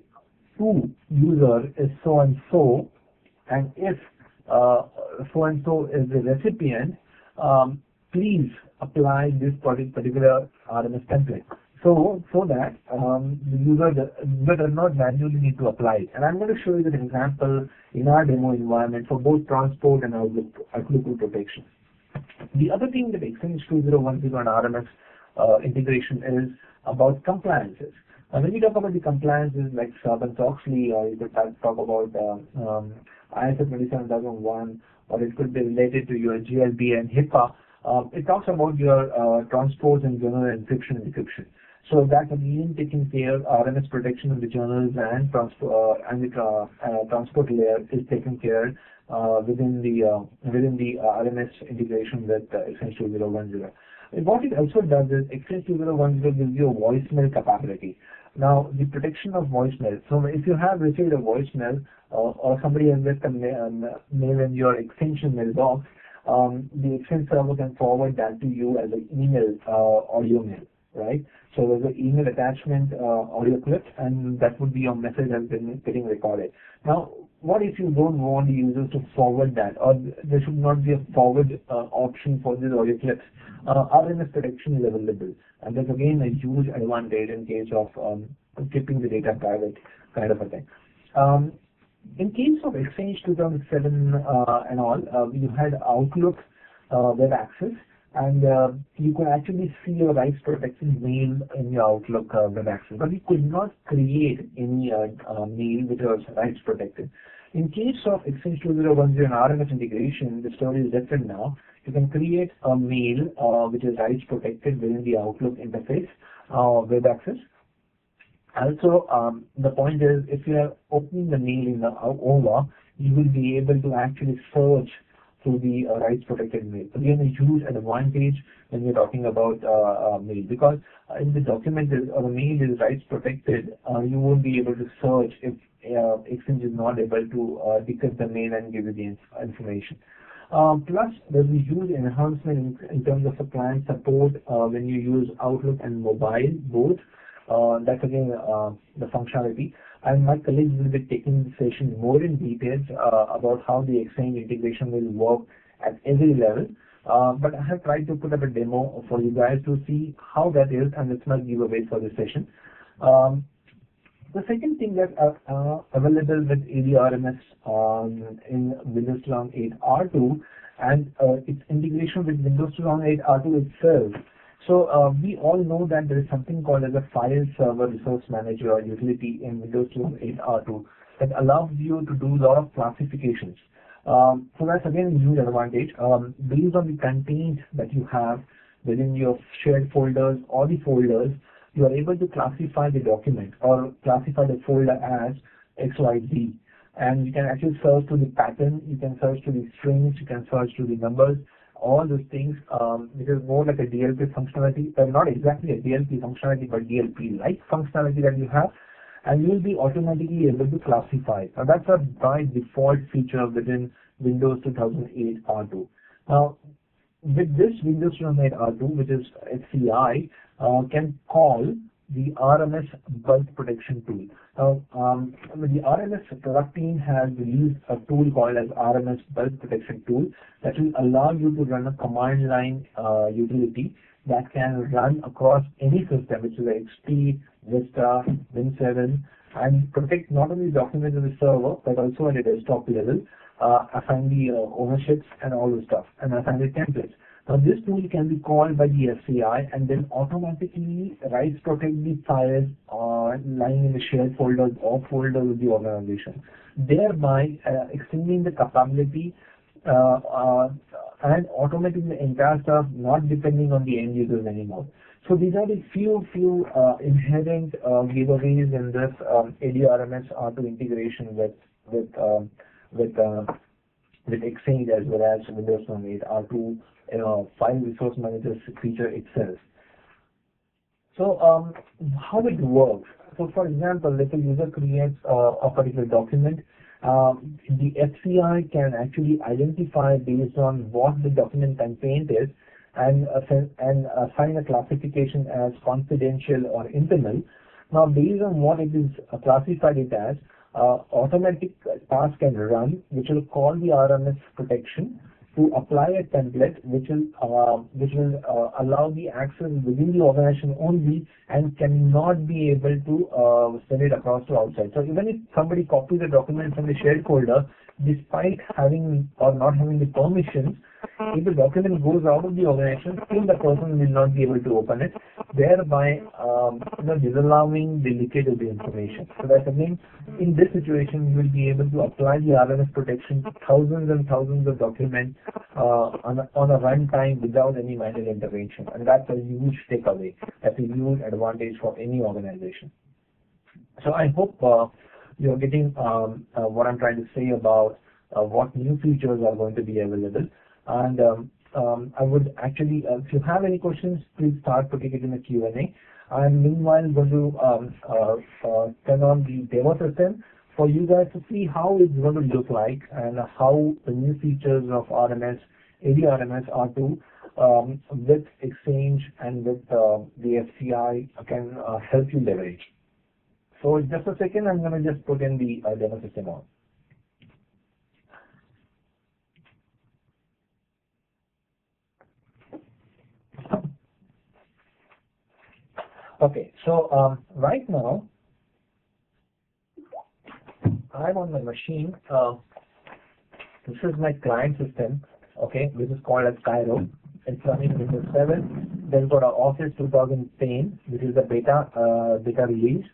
user is so and so, and if so and so is the recipient, please apply this particular RMS template. So that the user does not manually need to apply it. And I'm going to show you an example in our demo environment for both transport and Outlook protection. The other thing that Exchange 2010 and RMS integration is about compliances. When we talk about the compliances like Sarbanes-Oxley, or you could talk about ISO 27001, or it could be related to your GLB and HIPAA. It talks about your transport and journal encryption and decryption. So that's again taking care, RMS protection of the journals and the transport layer is taken care within the RMS integration with Exchange 2010. And what it also does is Exchange 2010 gives you a voicemail capability. Now, the protection of voicemail. So if you have received a voicemail or somebody has left a mail in your extension mailbox, the Exchange server can forward that to you as an email, audio mail, right? So there's an email attachment, audio clip, and that would be your message has been getting recorded. Now, what if you don't want the users to forward that, or there should not be a forward option for these audio clips? RMS protection is available, and that's again a huge advantage in case of keeping the data private, kind of a thing. In case of Exchange 2007 and all, you had Outlook web access, and you could actually see your rights protection mail in your Outlook web access, but you could not create any mail which was rights protected. In case of Exchange 2010 and RMS integration, the story is different now. You can create a mail which is rights protected within the Outlook interface web access. Also, the point is, if you are opening the mail in the OVA, you will be able to actually search through the rights protected mail. Again, a huge advantage when you're talking about mail, because in the document or the mail is rights protected, you won't be able to search if Exchange is not able to decrypt the mail and give you the information. Plus, there's a huge enhancement in terms of the client support when you use Outlook and mobile both. That's again the functionality. And my colleagues will be taking the session more in details about how the Exchange integration will work at every level. But I have tried to put up a demo for you guys to see how that is, and it's my giveaway for this session. The second thing that available with AD-RMS in Windows 2008 R2 and its integration with Windows 2008 R2 itself. So we all know that there is something called as a file server resource manager or utility in Windows 2008 R2 that allows you to do a lot of classifications. So that's again a huge advantage. Based on the content that you have within your shared folders or the folders, you are able to classify the document or classify the folder as XYZ. And you can actually search to the pattern, you can search to the strings, you can search to the numbers, all those things. It is more like a DLP functionality, not exactly a DLP functionality, but DLP-like functionality that you have, and you will be automatically able to classify. Now that's a by default feature within Windows 2008 R2. Now, with this Windows 2008 R2, which is FCI, can call the RMS bulk protection tool. Now, the RMS product team has released a tool called as RMS bulk protection tool that will allow you to run a command line utility that can run across any system, which is XP, Vista, Win7, and protect not only documents on the server, but also at a desktop level, assign the ownerships and all the stuff, and assign the templates. Now this tool can be called by the FCI and then automatically rights protect the files lying in the shared folders or folders of the organization, thereby extending the capability and automating the entire stuff, not depending on the end users anymore. So these are the few inherent giveaways in this AD-RMS R2 integration with Exchange as well as Windows 2008 R2 file resource manager feature itself. So how it works. So for example, if a user creates a particular document, the FCI can actually identify based on what the document content is and assign a classification as confidential or internal. Now based on what it is classified it as, automatic task can run which will call the RMS protection to apply a template which will allow the access within the organization only and cannot be able to send it across to outside. So even if somebody copies the document from the shared folder, despite having or not having the permissions, If the document goes out of the organization, still the person will not be able to open it, thereby disallowing the leakage of the information. So that's again, in this situation, you will be able to apply the RMS protection to thousands and thousands of documents on a runtime without any manual intervention, and that's a huge takeaway. That's a huge advantage for any organization. So I hope you're getting what I'm trying to say about what new features are going to be available. And I would actually, if you have any questions, please start putting it in the Q&A. I'm meanwhile going to turn on the demo system for you guys to see how it's going to look like and how the new features of RMS, AD RMS R2 with Exchange and with the FCI can help you leverage. So just a second, I'm going to just put in the demo system on. Okay, so right now, I'm on my machine. This is my client system, okay, which is called as Cairo. It's running Windows 7. Then got our Office 2010, which is the beta release.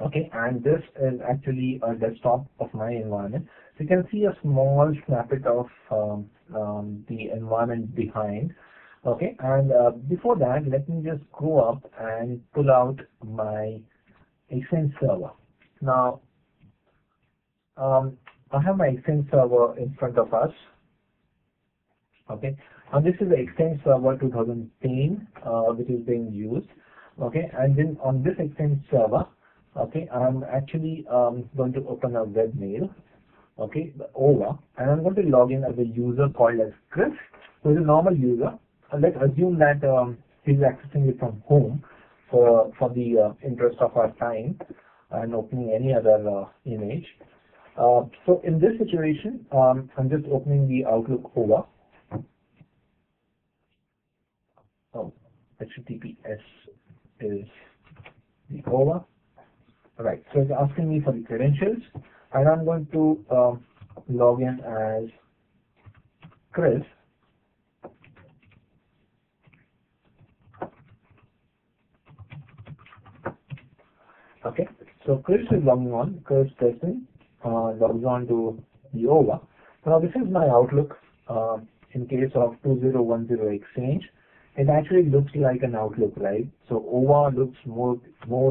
Okay, and this is actually a desktop of my environment. So you can see a small snippet of the environment behind. Okay, and before that, let me just go up and pull out my Exchange server. Now, I have my Exchange server in front of us. Okay, and this is the Exchange server 2010, which is being used. Okay, and then on this Exchange server, okay, I'm actually going to open a webmail, okay, over, and I'm going to log in as a user called as Chris, who is a normal user. Let's assume that he's accessing it from home for the interest of our time and opening any other image. So in this situation, I'm just opening the Outlook over. Oh, HTTPS is the over. Right, so it's asking me for the credentials, and I'm going to log in as Chris. Okay, so Chris is logging on. Chris Preston logs on to the OVA. Now this is my Outlook in case of 2010 Exchange. It actually looks like an Outlook, right? So OVA looks more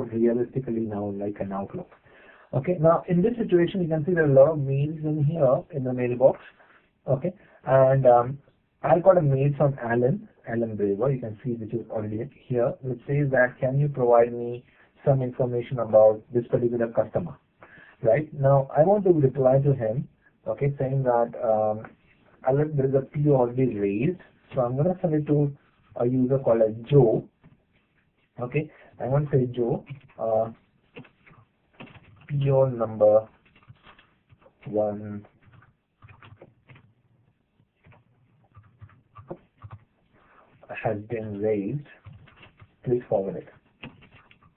realistically now like an Outlook. Okay, now in this situation, you can see there are a lot of mails in here in the mailbox. Okay, and I got a mail from Alan Braver, you can see, which is already here, which says that, can you provide me some information about this particular customer? Right, now I want to reply to him, okay, saying that Alan, there is a PO already raised, so I'm going to send it to a user called as Joe. Okay, I want to say Joe, PO number 1 has been raised, please forward it.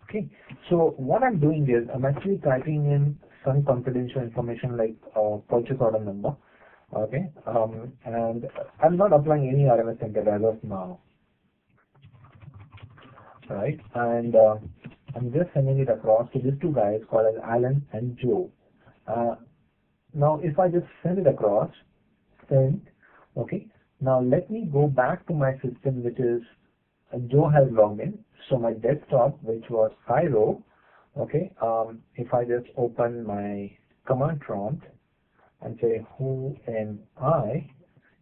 Okay, so what I'm doing is I'm actually typing in some confidential information like purchase order number. Okay, and I'm not applying any RMS center as of now. Right, and I'm just sending it across to these two guys called as Alan and Joe. Now if I just send it across, send, okay, now let me go back to my system, which is Joe has logged in. So my desktop, which was Cairo, okay, if I just open my command prompt and say who am I,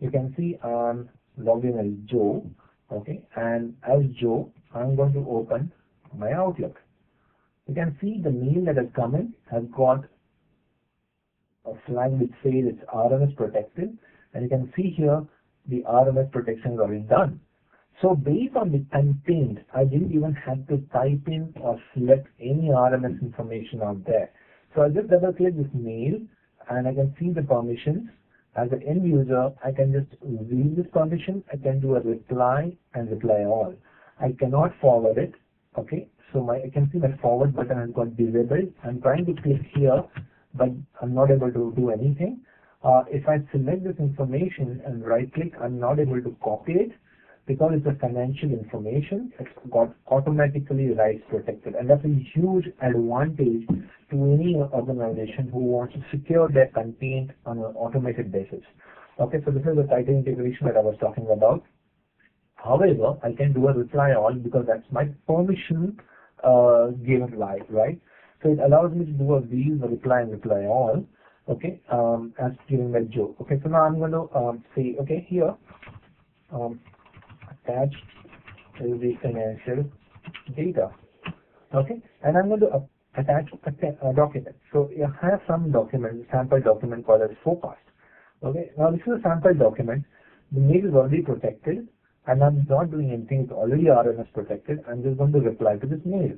you can see I'm logged in as Joe, okay, and as Joe, I'm going to open my Outlook. You can see the mail that has come in has got a flag which says it's RMS protected, and you can see here the RMS protection is already done. So based on the content, I didn't even have to type in or select any RMS information out there. So I just double click this mail and I can see the permissions. As an end user, I can just read this permission, I can do a reply and reply all. I cannot forward it, okay? So I can see my forward button has got disabled. I'm trying to click here, but I'm not able to do anything. If I select this information and right click, I'm not able to copy it because it's a financial information. It's got automatically rights protected, and that's a huge advantage to any organization who wants to secure their content on an automated basis. Okay, so this is the title integration that I was talking about. However, I can do a reply all because that's my permission given right? So it allows me to do a view, a reply, and reply all. Okay, as given by Joe. Okay, so now I'm going to say, okay, here attached is the financial data. Okay, and I'm going to attach a document. So you have some document, sample document called as forecast. Okay, now this is a sample document. The mail is already protected, and I'm not doing anything. It's already RMS protected. I'm just going to reply to this mail.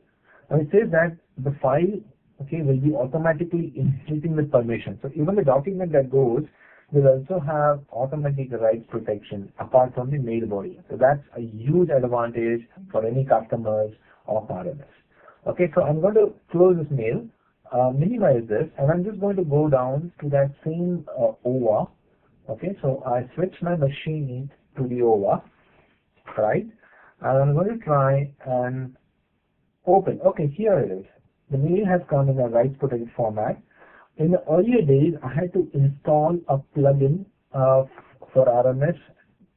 Now it says that the file, okay, will be automatically initiating with permission. So even the document that goes will also have automatic rights protection apart from the mail body. So that's a huge advantage for any customers of RMS. Okay, so I'm going to close this mail, minimize this, and I'm just going to go down to that same OVA. Okay, so I switch my machine to the OVA, right? And I'm going to try and open. Okay, here it is. The mail has come in a rights protected format. In the earlier days, I had to install a plugin for RMS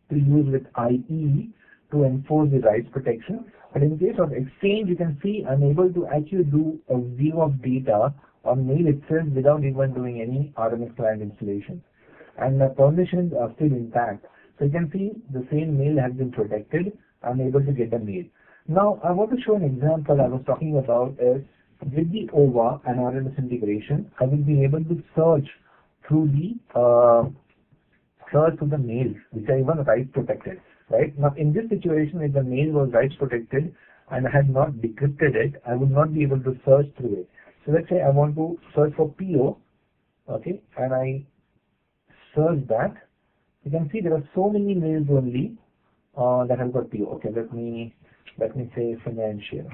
to use with IE to enforce the rights protection. But in case of Exchange, you can see I'm able to actually do a view of data on mail itself without even doing any RMS client installation. And the permissions are still intact. So you can see the same mail has been protected. I'm able to get the mail. Now, I want to show an example I was talking about is with the OVA and RMS integration, I will be able to search through the mails, which are even rights protected. Right? Now, in this situation, if the mail was rights protected and I had not decrypted it, I would not be able to search through it. So let's say I want to search for PO, okay, and I search that. You can see there are so many mails only that have got PO. Okay, let me say financial.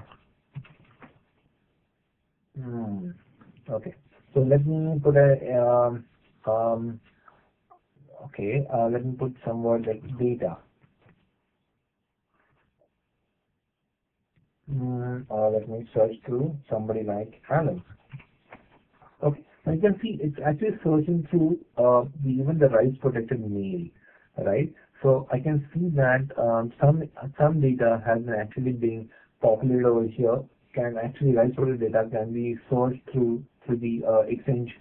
Okay, so let me put a let me put some word like data. Let me search through somebody like Alan. Okay, now you can see it's actually searching through even the rights protected mail, right? So I can see that some data has actually been populated over here. Can actually rights protected data can be searched through the Exchange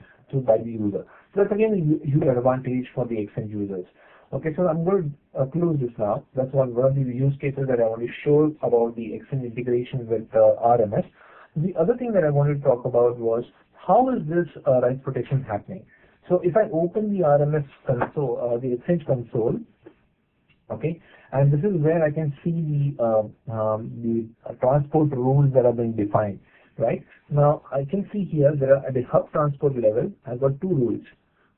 by the user. So that's again a huge advantage for the Exchange users. Okay, so I'm going to close this now. That's one of the use cases that I want to show about the Exchange integration with RMS. The other thing that I wanted to talk about was how is this rights protection happening? So if I open the RMS console, the Exchange console, okay, and this is where I can see the transport rules that are being defined. Right now, I can see here there are at the hub transport level. I've got two rules.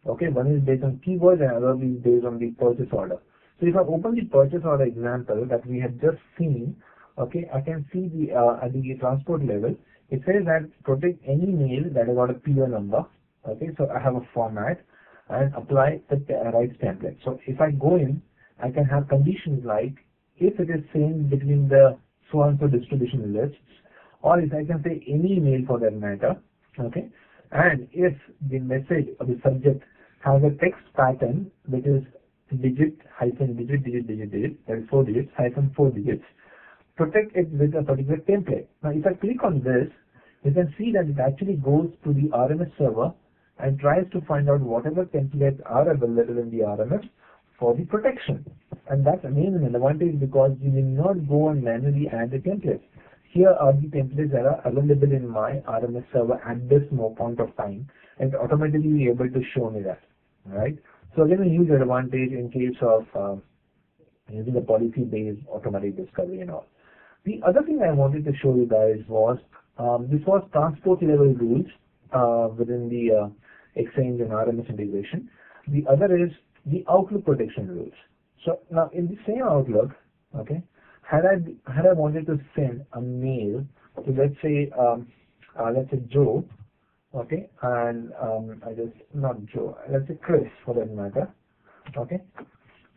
Okay, one is based on keywords and another is based on the purchase order. So if I open the purchase order example that we have just seen, okay, I can see the at the transport level, it says that protect any mail that has got a PO number. Okay, so I have a format and apply the rights template. So if I go in, I can have conditions like if it is same between the so-and-so distribution lists, or if I can say any mail for that matter, okay, and if the message or the subject has a text pattern which is digit hyphen digit digit digit digit, that is 4 digits hyphen 4 digits, protect it with a particular template. Now if I click on this, you can see that it actually goes to the RMS server and tries to find out whatever templates are available in the RMS for the protection. And that's again an advantage because you will not go and manually add the templates. Here are the templates that are available in my RMS server at this point of time, and automatically be able to show me that, right? So again, a huge advantage in case of using the policy-based automatic discovery and all. The other thing I wanted to show you guys was this was transport level rules within the Exchange and RMS integration. The other is the Outlook protection rules. So now in the same Outlook, okay, had I wanted to send a mail to let's say Joe, Okay, and I just, not Joe, let's say Chris for that matter. Okay,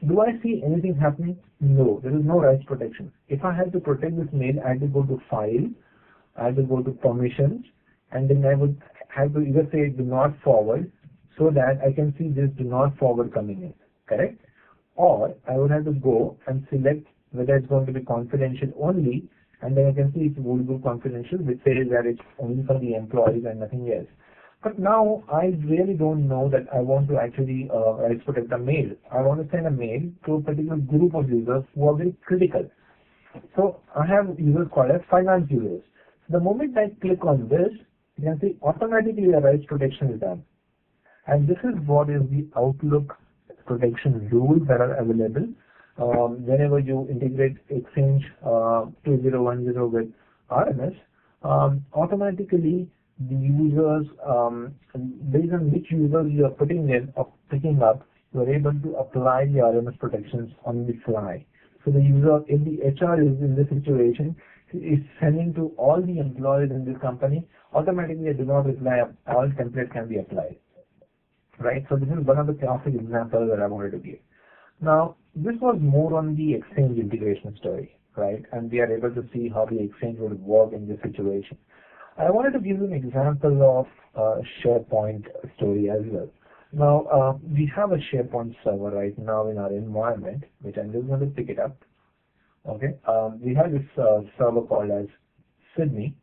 do I see anything happening? No, there is no rights protection. If I had to protect this mail, I had to go to File, I had to go to Permissions, and then I would have to either say do not forward, so that I can see this do not forward coming in, correct? Or I would have to go and select whether it's going to be confidential only, and then I can see it's will be confidential, which says that it's only for the employees and nothing else. But now I really don't know that I want to actually rights protect a mail. I want to send a mail to a particular group of users who are very critical. So I have users called as finance users. The moment I click on this, you can see automatically the rights protection is done. And this is what is the Outlook protection rules that are available whenever you integrate Exchange 2010 with RMS. Automatically the users, based on which users you are putting in or picking up, you are able to apply the RMS protections on the fly. So the user, if the HR is in this situation, is sending to all the employees in this company, automatically a do not reply all template can be applied. Right? So this is one of the classic examples that I wanted to give. Now, this was more on the Exchange integration story, right? And we are able to see how the Exchange would work in this situation. I wanted to give you an example of SharePoint story as well. Now, we have a SharePoint server right now in our environment, which I'm just going to pick it up. Okay, we have this server called as Sydney.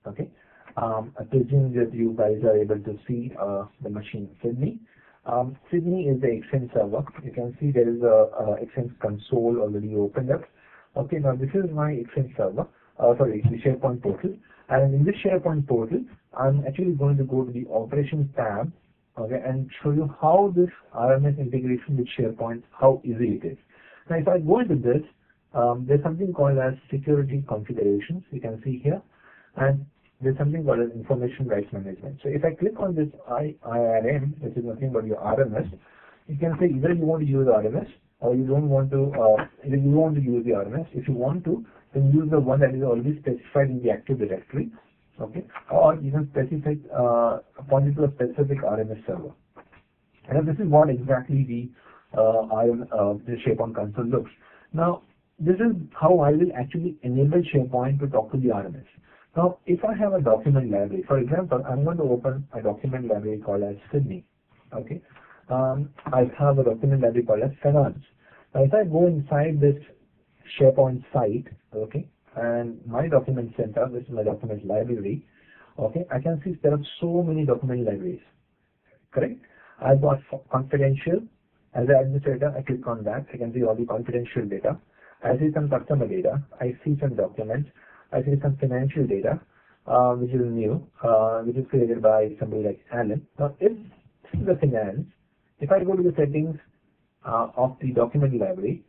Okay, I presume that you guys are able to see the machine Sydney. Sydney is the Exchange server. You can see there is a Exchange console already opened up. Okay, now this is my Exchange server, sorry, the SharePoint portal. And in this SharePoint portal, I'm actually going to go to the Operations tab, okay, and show you how this RMS integration with SharePoint, how easy it is. Now, if I go into this, there's something called as Security Configurations, you can see here, and there's something called as Information Rights Management. So if I click on this IRM, which is nothing but your RMS, you can say either you want to use RMS or you don't want to, either you want to use the RMS. If you want to, then use the one that is already specified in the Active Directory, okay, or you can specify point it to a specific RMS server. And this is what exactly the SharePoint console looks. Now, this is how I will actually enable SharePoint to talk to the RMS. Now, if I have a document library, for example, I'm going to open a document library called as Sydney. Okay, I have a document library called as Finance. Now, if I go inside this SharePoint site, okay, and my document center, this is my document library, okay, I can see there are so many document libraries, correct? I've got confidential. As an administrator, I click on that. I can see all the confidential data. I see some customer data. I see some documents. I see some financial data, which is new, which is created by somebody like Alan. Now, if this is the finance, if I go to the settings of the document library,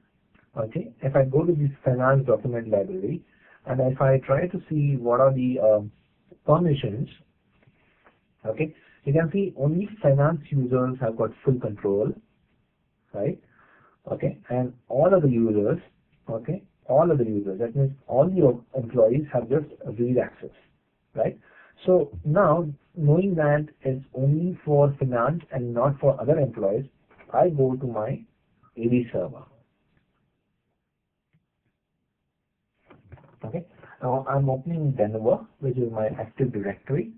okay, if I go to this finance document library, and if I try to see what are the permissions, okay, you can see only finance users have got full control, right? Okay, and all other users, okay, all other users, that means all your employees have just read access, right? So now, knowing that it's only for finance and not for other employees, I go to my AD server. Okay, now I'm opening Denver, which is my Active Directory.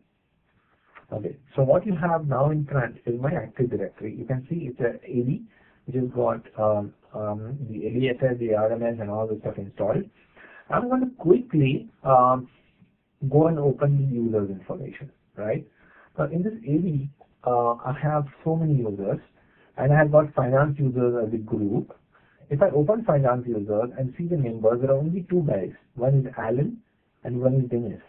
Okay, so what you have now in front is my Active Directory. You can see it's an AD, which has got the ADSS, the RMS, and all the stuff installed. I'm going to quickly go and open the users information, right? Now in this AD, I have so many users, and I have got finance users as a group. If I open finance users and see the members, there are only two guys. One is Alan and one is Dennis.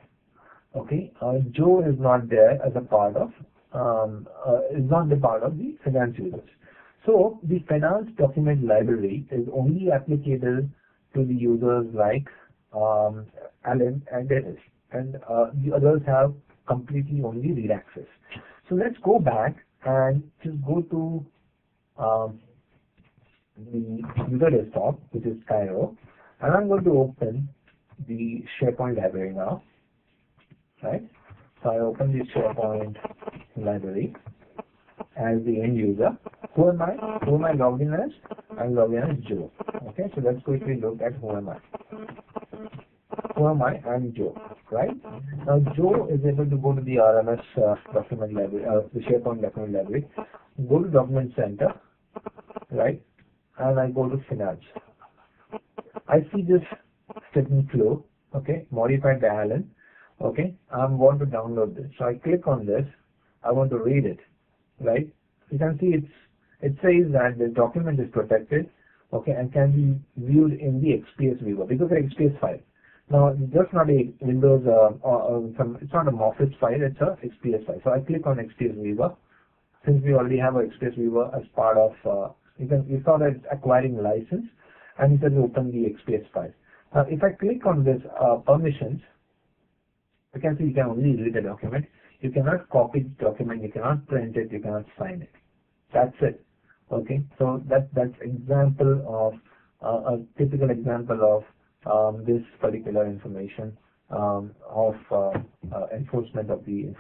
Okay, Joe is not there as a part of, is not the part of the finance users. So the finance document library is only applicable to the users like Alan and Dennis, and the others have completely only read access. So let's go back and just go to the user desktop, which is Cairo, and I'm going to open the SharePoint library now. right? So I open the SharePoint library as the end user. Who am I? Who am I logged in as? I'm logged in as Joe. Okay, so let's quickly look at who am I. Who am I? I'm Joe, right? Now Joe is able to go to the RMS document library, the SharePoint document library, go to Document Center, right? And I go to Finance. I see this statement flow, okay, modified by Alan, okay. I want to download this, so I click on this. I want to read it, right? You can see it says that the document is protected, okay, and can be viewed in the XPS viewer because it's an XPS file. Now, it's just not a Windows it's not a Office file, it's a XPS file. So I click on XPS viewer. Since we already have a XPS viewer as part of, you saw that it's acquiring license, and it says open the XPS file. Now, if I click on this permissions, you can see you can only read the document. You cannot copy the document, you cannot print it, you cannot sign it. That's it. Okay, so that's example of a typical example of this particular information of enforcement of the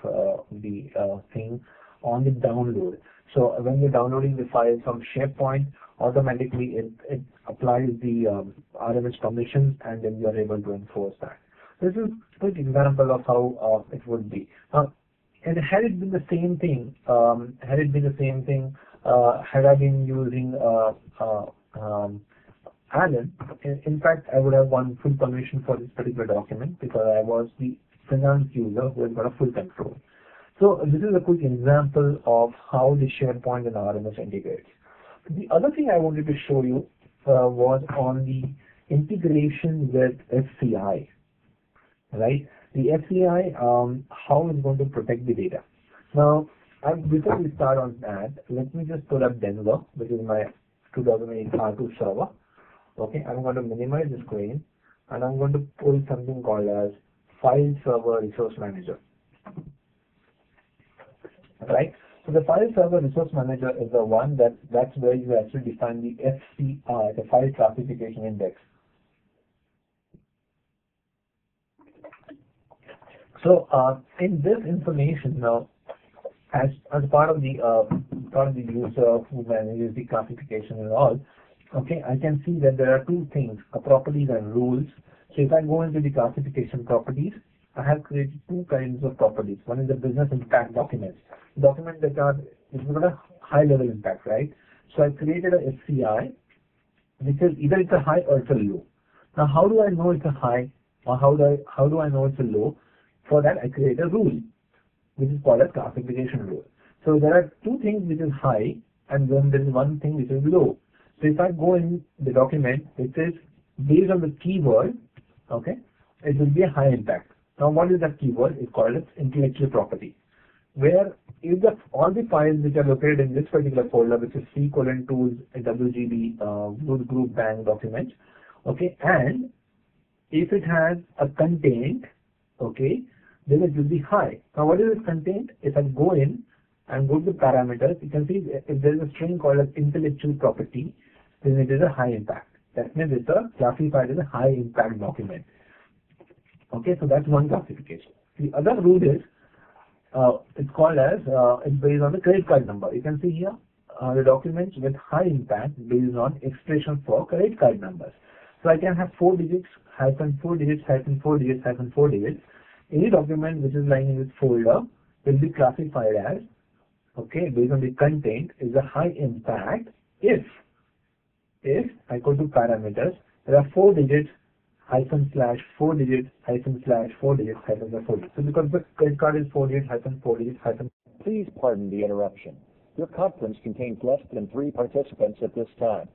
thing on the download. So when you're downloading the file from SharePoint, automatically it applies the RMS permissions, and then you are able to enforce that. This is a quick example of how it would be. And had it been the same thing, had I been using Alan, in fact, I would have won full permission for this particular document because I was the finance user who has got a full control. So this is a quick example of how the SharePoint and RMS integrates. The other thing I wanted to show you was on the integration with FCI, right? The FCI, how it's going to protect the data. Now, before we start on that, let me just pull up Denver, which is my 2008 R2 server. Okay, I'm going to minimize the screen, and I'm going to pull something called as File Server Resource Manager. Right? So the File Server Resource Manager is the one that's where you actually define the FCI, the File Classification Index. So in this information now, as part of the user who manages the classification and all, okay, I can see that there are two things, properties and rules. So if I go into the classification properties, I have created two kinds of properties. One is the business impact documents. Documents that are got a high level impact, right? So I created a FCI, which is either it's a high or it's a low. Now how do I know it's a high, or how do I know it's a low? For that I create a rule, which is called a classification rule. So there are two things which is high, and then there is one thing which is low. So if I go in the document, it says based on the keyword, okay, it will be a high impact. Now what is that keyword? It's called as intellectual property, where if all the files which are located in this particular folder, which is C:2 WGB group bank documents, okay, and if it has a content, okay, then it will be high. Now what is this content? If I go in and go to the parameters, you can see if there is a string called as intellectual property, then it is a high impact. That means it's classified as a high impact document. Okay, so that's one classification. The other rule is it's called as it's based on the credit card number. You can see here the documents with high impact based on expression for credit card numbers. So I can have 4 digits, hyphen 4 digits, hyphen 4 digits, hyphen 4 digits. Any document which is lying in this folder will be classified as, okay, based on the content, is a high impact if I go to parameters, there are 4 digits, hyphen slash 4 digits, hyphen slash 4 digits, hyphen slash 4 digits. So because the credit card is 4 digits, hyphen 4 digits, hyphen. Please pardon the interruption. Your conference contains less than 3 participants at this time.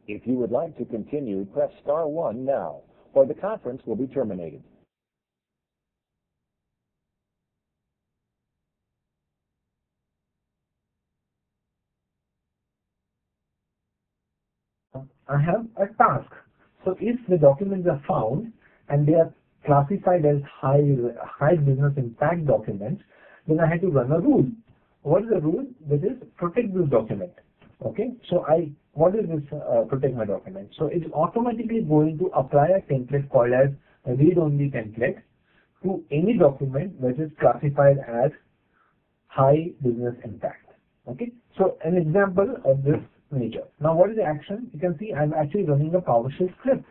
If you would like to continue, press star 1 now, or the conference will be terminated. I have a task. So if the documents are found and they are classified as high business impact documents, then I have to run a rule. What is the rule? That is protect this document. Okay. So what is this protect my document? So it's automatically going to apply a template called as a read-only template. to any document which is classified as high business impact. Okay, so an example of this nature. Now what is the action? You can see I'm actually running a PowerShell script,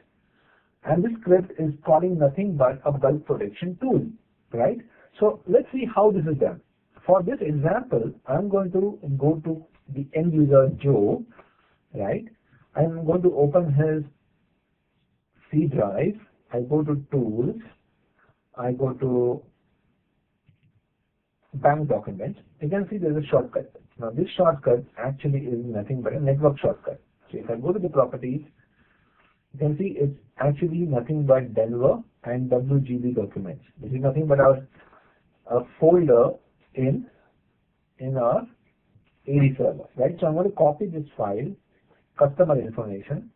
and this script is calling nothing but a bulk protection tool, right? So let's see how this is done. For this example, I'm going to go to the end user Joe, right? I'm going to open his C drive. I go to tools. I go to bank documents. You can see there's a shortcut. Now this shortcut actually is nothing but a network shortcut. So if I go to the properties, you can see it's actually nothing but Denver and WGB documents. This is nothing but our folder in our AD server, right? So I'm going to copy this file, customer information,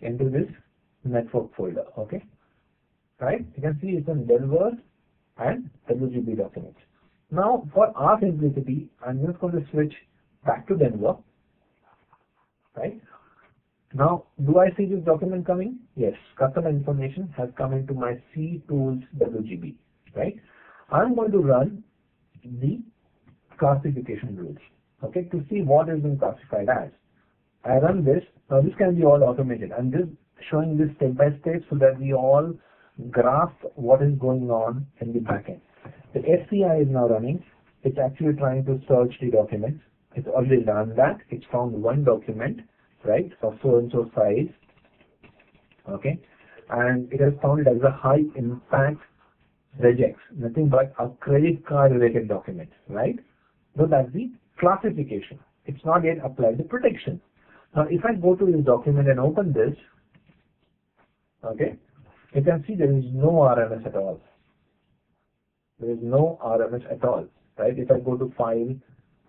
into this network folder. Okay, right? You can see it's in Denver and WGB documents. Now for our simplicity, I'm just going to switch back to Denver, right? Now, do I see this document coming? Yes, customer information has come into my C tools WGB, right? I'm going to run the classification rules, okay, to see what is being classified as. I run this. Now this can be all automated. I'm just showing this step by step so that we all grasp what is going on in the backend. The SCI is now running. It's actually trying to search the documents. It's already done that. It's found one document, right, of so and so size, okay, and it has found it as a high impact regex, nothing but a credit card related document, right? So that's the classification. It's not yet applied the protection. Now if I go to this document and open this, okay, you can see there is no RMS at all. There is no RMS at all, right? If I go to file,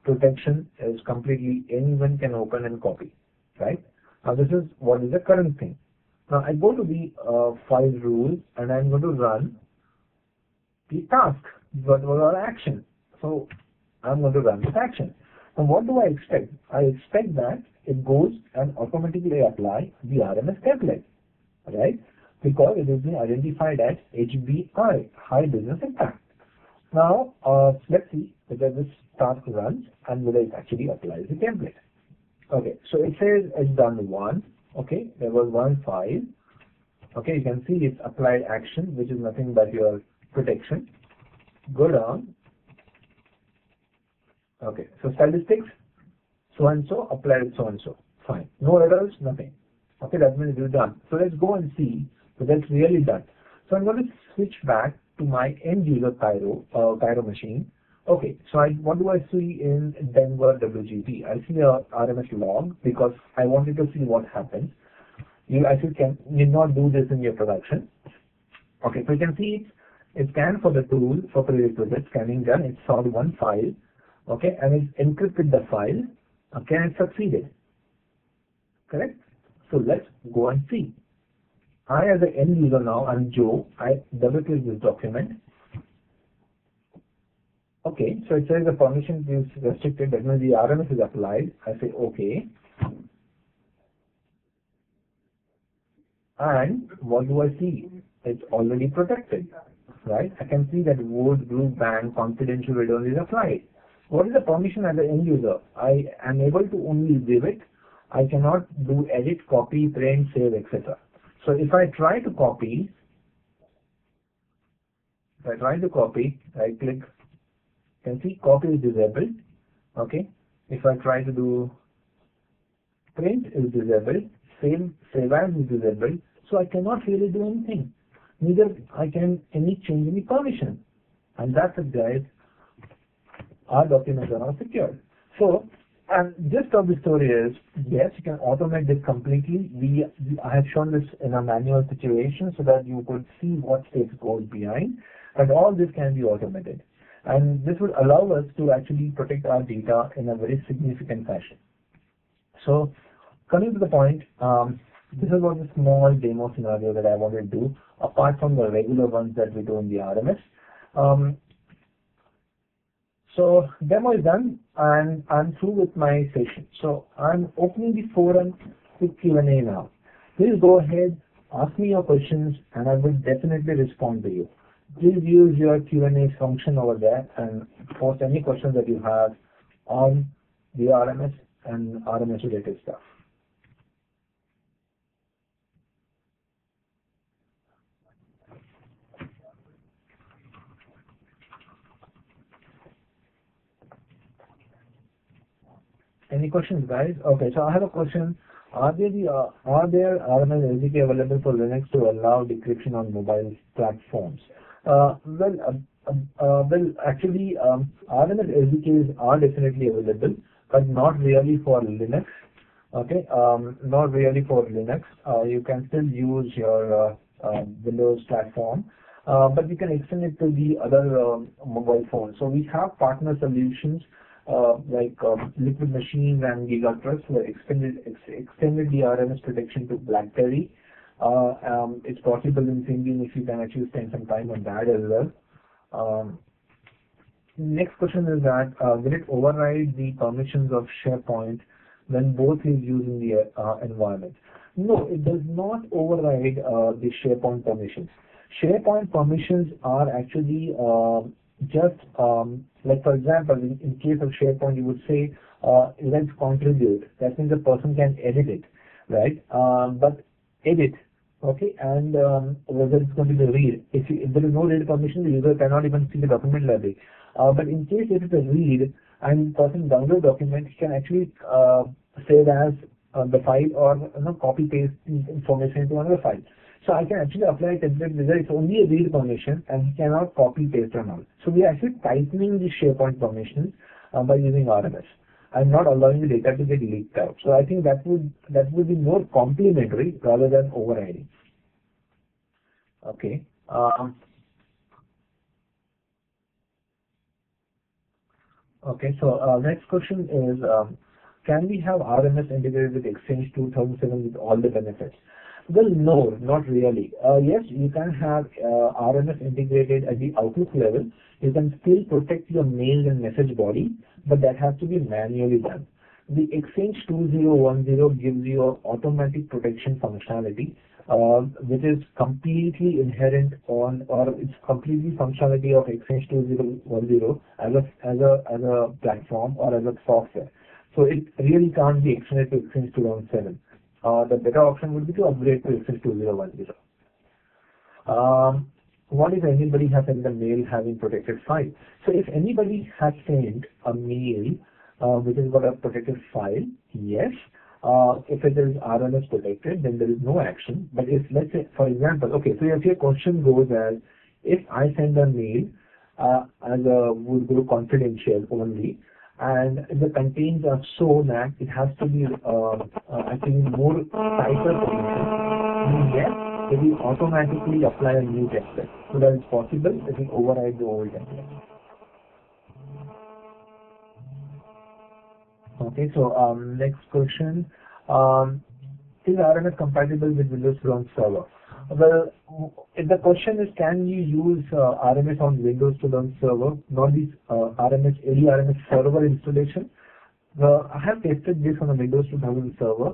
protection is completely anyone can open and copy, right? Now this is what is the current thing. Now I go to the file rule and I'm going to run the task, what was our action. So I'm going to run this action. Now what do I expect? I expect that it goes and automatically apply the RMS template, right? Because it is being identified as HBI, high business impact. Now let's see whether this task runs and whether it actually applies the template. Okay, so it says it's done one. Okay, there was one file. Okay, you can see it's applied action, which is nothing but your protection. Go down. Okay, so statistics, so and so applied so and so. Fine, no errors, nothing. Okay, that means it's done. So let's go and see whether it's really done. So I'm going to switch back to my end user Cairo machine. Okay, so what do I see in Denver WGB? I see a RMS log because I wanted to see what happens. You actually need not do this in your production. Okay, so you can see it scanned for the tool for prerequisite scanning done. It saw the one file, okay, and it encrypted the file, okay, and it succeeded. Correct? So let's go and see. I as an end user now, I'm Joe, I double click this document. Okay, so it says the permission is restricted, that means the RMS is applied. I say okay. And what do I see? It's already protected, right? I can see that Wood, Group, Bank, confidential read-only is applied. What is the permission as an end user? I am able to only view it. I cannot do edit, copy, print, save, etc. So if I try to copy, right click, you can see copy is disabled. Okay. If I try to do print is disabled, save as is disabled. So I cannot really do anything. Neither I can change any permission. And that's it, guys. Our documents are not secured. So, and gist of the story is, yes, you can automate this completely. I have shown this in a manual situation so that you could see what steps goes behind. And all this can be automated. And this will allow us to actually protect our data in a very significant fashion. So, coming to the point, this is what the small demo scenario that I wanted to do, apart from the regular ones that we do in the RMS. So demo is done and I'm through with my session. So I'm opening the forum to Q&A now. Please go ahead, ask me your questions and I will definitely respond to you. Please use your Q&A function over there and post any questions that you have on the RMS and RMS related stuff. Any questions, guys? Okay, so I have a question. Are there RMS SDK available for Linux to allow decryption on mobile platforms? Actually, RMS SDKs are definitely available, but not really for Linux. Okay, not really for Linux. You can still use your Windows platform, but you can extend it to the other mobile phones. So we have partner solutions like Liquid Machines and GigaTrust who extended the RMS protection to BlackBerry. It's possible in Symbian if you can actually spend some time on that as well. Next question is that will it override the permissions of SharePoint when both is used in the environment? No, it does not override the SharePoint permissions. SharePoint permissions are actually just like, for example, in case of SharePoint, you would say let's contribute. That means the person can edit it, right? But edit, okay, and whether it's going to be read. If there is no read permission, the user cannot even see the document library. But in case it is a read and the person download document, he can actually save as the file or copy paste information into another file. So I can actually apply a template whether it's only a read permission and he cannot copy paste or not. So we are actually tightening the SharePoint permissions by using RMS and not allowing the data to get leaked out. So I think that would be more complementary rather than overriding. Okay. Okay. So next question is, can we have RMS integrated with Exchange 2007 with all the benefits? Well, no, not really. Yes, you can have RMS integrated at the Outlook level. You can still protect your mail and message body, but that has to be manually done. The Exchange 2010 gives you automatic protection functionality, which is completely inherent on, or it's completely functionality of Exchange 2010 as a platform or as a software. So it really can't be extended to Exchange 2007. The better option would be to upgrade to Exchange 2010. What if anybody has sent a mail having protected file? So if anybody has sent a mail which has got a protected file, yes. If it is RMS protected, then there is no action. But if, let's say, for example, okay, so if your question goes as, if I send a mail as a would go confidential only, and the contents are so that it has to be actually more tighter permission, then yes, it will automatically apply a new template. So that is possible, it will override the old template. Okay, so next question. Is RMS compatible with Windows Launch Server? Well, if the question is, can you use RMS on Windows to Launch Server, not this any RMS server installation? I have tested this on a Windows 2000 server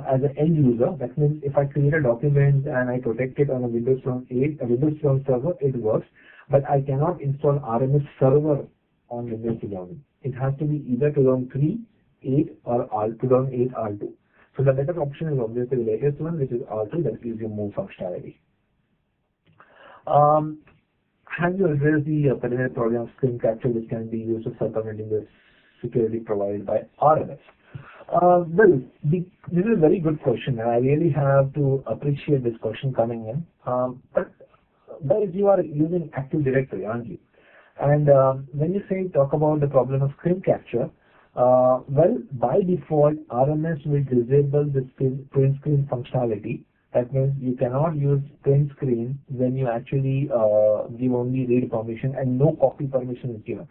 as an end user. That means if I create a document and I protect it on a Windows 2008, a Windows 2000 server, it works. But I cannot install RMS server on Windows 2000. It has to be either 2003, 8 or 2008 R2. So the better option is obviously the latest one, which is R2, that gives you more functionality. Have you addressed the perimeter program screen capture which can be used for circumventing the security provided by RMS? Well, this is a very good question, and I really have to appreciate this question coming in. But you are using Active Directory, aren't you? And when you talk about the problem of screen capture, well, by default, RMS will disable the print screen functionality. That means you cannot use print screen when you actually give only read permission and no copy permission is given.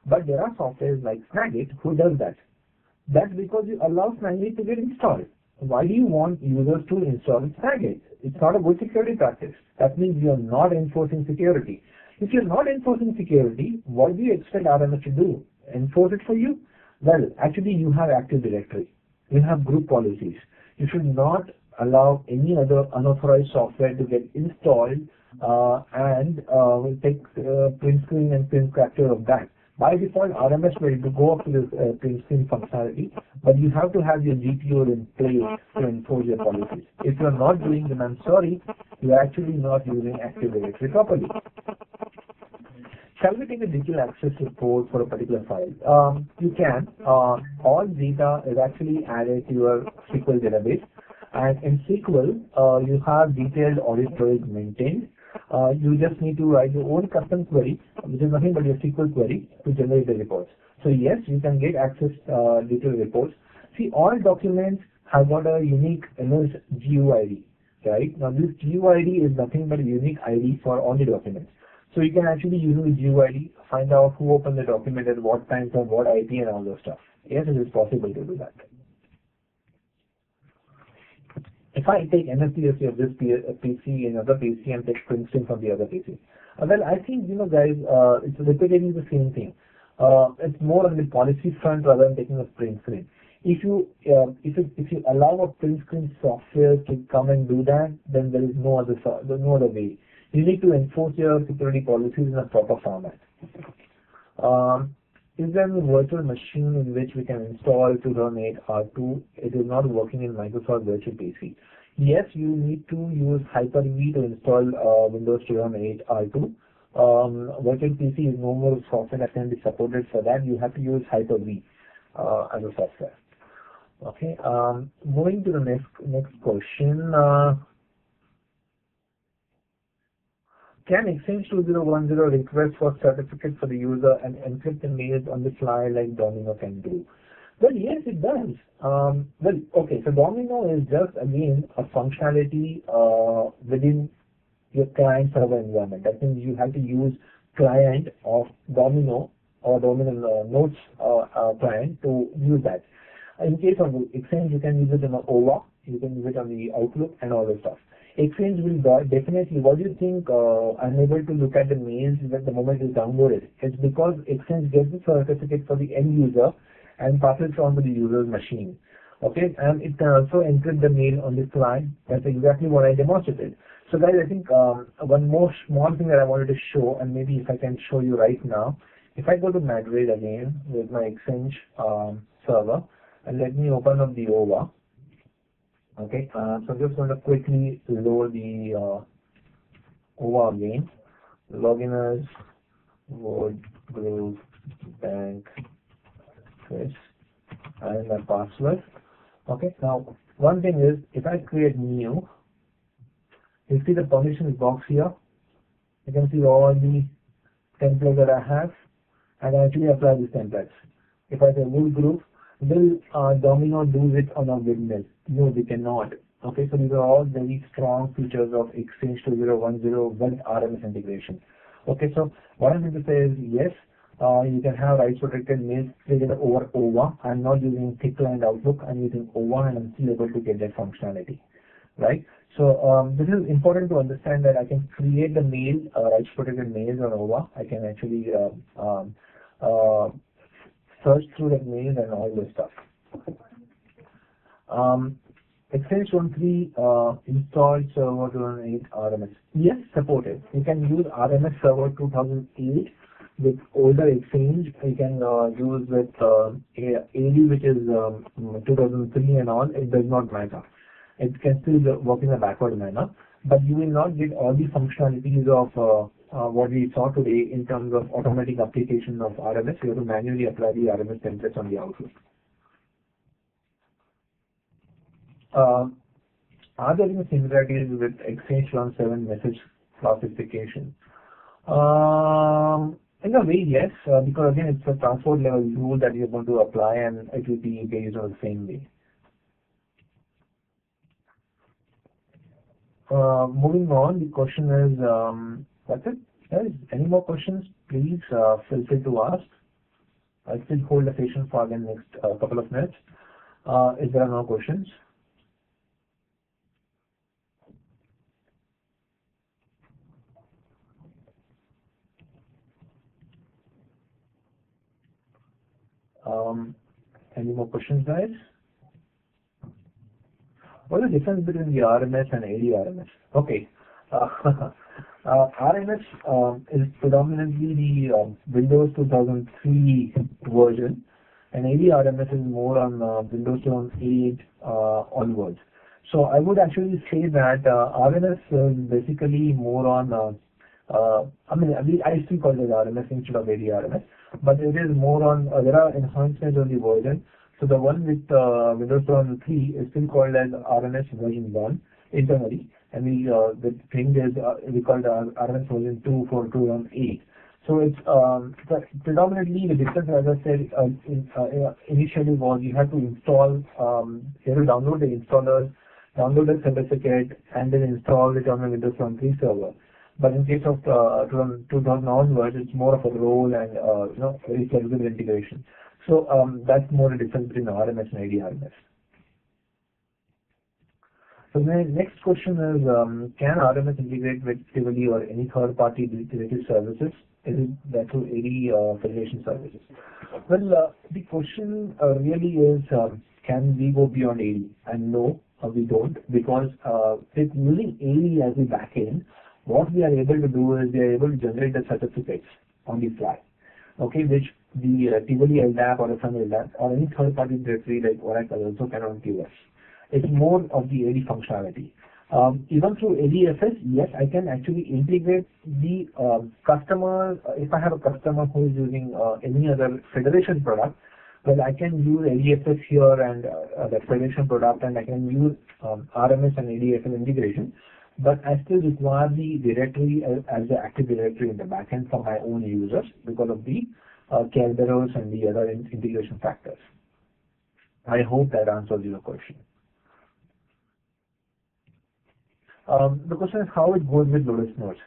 But there are softwares like Snagit who does that. That's because you allow Snagit to get installed. Why do you want users to install Snagit? It's not a good security practice. That means you are not enforcing security. If you're not enforcing security, what do you expect RMS to do? Enforce it for you? Well, actually you have Active Directory. You have group policies. You should not allow any other unauthorized software to get installed and we'll take print screen and print capture of that. By default, RMS will go up to this print screen functionality, but you have to have your GPO in place to enforce your policies. If you're not doing them, I'm sorry, you're actually not using Active Directory properly. Shall we take a digital access report for a particular file? You can. All data is actually added to your SQL database, and in SQL, you have detailed audit storage maintained. You just need to write your own custom query, which is nothing but your SQL query, to generate the reports. So yes, you can get access detailed reports. See, all documents have got a unique MS GUID, right? Now this GUID is nothing but a unique ID for all the documents. So you can actually use the GUID, find out who opened the document at what time from what IP and all those stuff. Yes, it is possible to do that. If I take NFTSC of this PC and other PC and take Princeton from the other PC, well, I think, guys, it's repeating the same thing. It's more on the policy front rather than taking a print screen. If you allow a print screen software to come and do that, then there is no other way. You need to enforce your security policies in a proper format. Is there a virtual machine in which we can install 2008 R2? It is not working in Microsoft Virtual PC. Yes, you need to use Hyper-V to install Windows 2008 R2. Virtual PC is no more software that can be supported for that. You have to use Hyper-V as a software. Okay. Moving to the next question. Can Exchange 2010 request for certificate for the user and encrypt the mails on the fly like Domino can do? Well, yes, it does. Okay, so Domino is just, again, a functionality within your client server environment. That means you have to use client of Domino or Domino Notes client to use that. In case of Exchange, you can use it in the OVA, you can use it on the Outlook and all the stuff. Exchange will definitely, what do you think I'm able to look at the mails that the moment is downloaded? It's because Exchange gets the certificate for the end user and passes it on to the user's machine. Okay, and it can also encrypt the mail on the client. That's exactly what I demonstrated. So guys, I think one more small thing that I wanted to show, and maybe if I can show you right now, if I go to Madrid again with my Exchange server, and let me open up the OVA. Okay, so I'm just going to quickly load the OVA again. Login as Wood Group Bank Chris and my password. Okay, now one thing is, if I create new, you see the permissions box here. You can see all the templates that I have, and I actually apply these templates. If I say Wood Group, will Domino do it on a windmill? No, we cannot. Okay, so these are all very strong features of Exchange 2010 with RMS integration. Okay, so what I'm going to say is, yes, you can have rights protected mails created over OVA. I'm not using thick client Outlook. I'm using OVA, and I'm still able to get that functionality, right? So this is important to understand that I can create the mail, rights protected mails on OVA. I can actually search through that mail and all this stuff. Exchange 13 installed server 2008 RMS. Yes, supported. You can use RMS server 2008 with older Exchange. You can use with AD, which is 2003 and all. It does not matter. It can still work in a backward manner, but you will not get all the functionalities of what we saw today in terms of automatic application of RMS. You have to manually apply the RMS templates on the Outlook. Are there any similarities with Exchange 1.7 message classification? In a way, yes, because again, it's a transport level rule that you're going to apply, and it will be based on the same way. Moving on, the question is, that's it. Guys, any more questions? Please feel free to ask. I'll still hold the session for the next couple of minutes. If there are no questions. Any more questions, guys? What is the difference between the RMS and AD RMS? Okay. RMS is predominantly the Windows 2003 version, and AD-RMS is more on Windows 2008 onwards. So I would actually say that RMS is basically more on, I still call it RMS instead of AD-RMS, but it is more on, there are enhancements on the version. So the one with Windows 2003 is still called as RMS version 1 internally, and the thing is we call it RMS version 2 for 2008. So it's predominantly the difference, as I said initially, was you have to install, you have to download the installers, download the certificate, and then install it on the Windows 2003 server. But in case of 2000 onwards, it's more of a role and very flexible integration. So that's more the difference between RMS and AD-RMS. So the next question is, can RMS integrate with Tivoli or any third-party related services? Is it that through AD federation services? Well, the question really is, can we go beyond AD? And no, we don't, because with using AD as the backend, what we are able to do is we are able to generate the certificates on the fly, okay, which the Tivoli LDAP or some LDAP or any third-party directory like Oracle also cannot give us. It's more of the AD functionality. Even through ADFS, yes, I can actually integrate the customer. If I have a customer who is using any other federation product, well, I can use ADFS here and the federation product, and I can use RMS and ADFS integration. But I still require the directory as the active directory in the backend for my own users because of the Kerberos and the other integration factors. I hope that answers your question. The question is how it goes with Lotus Notes.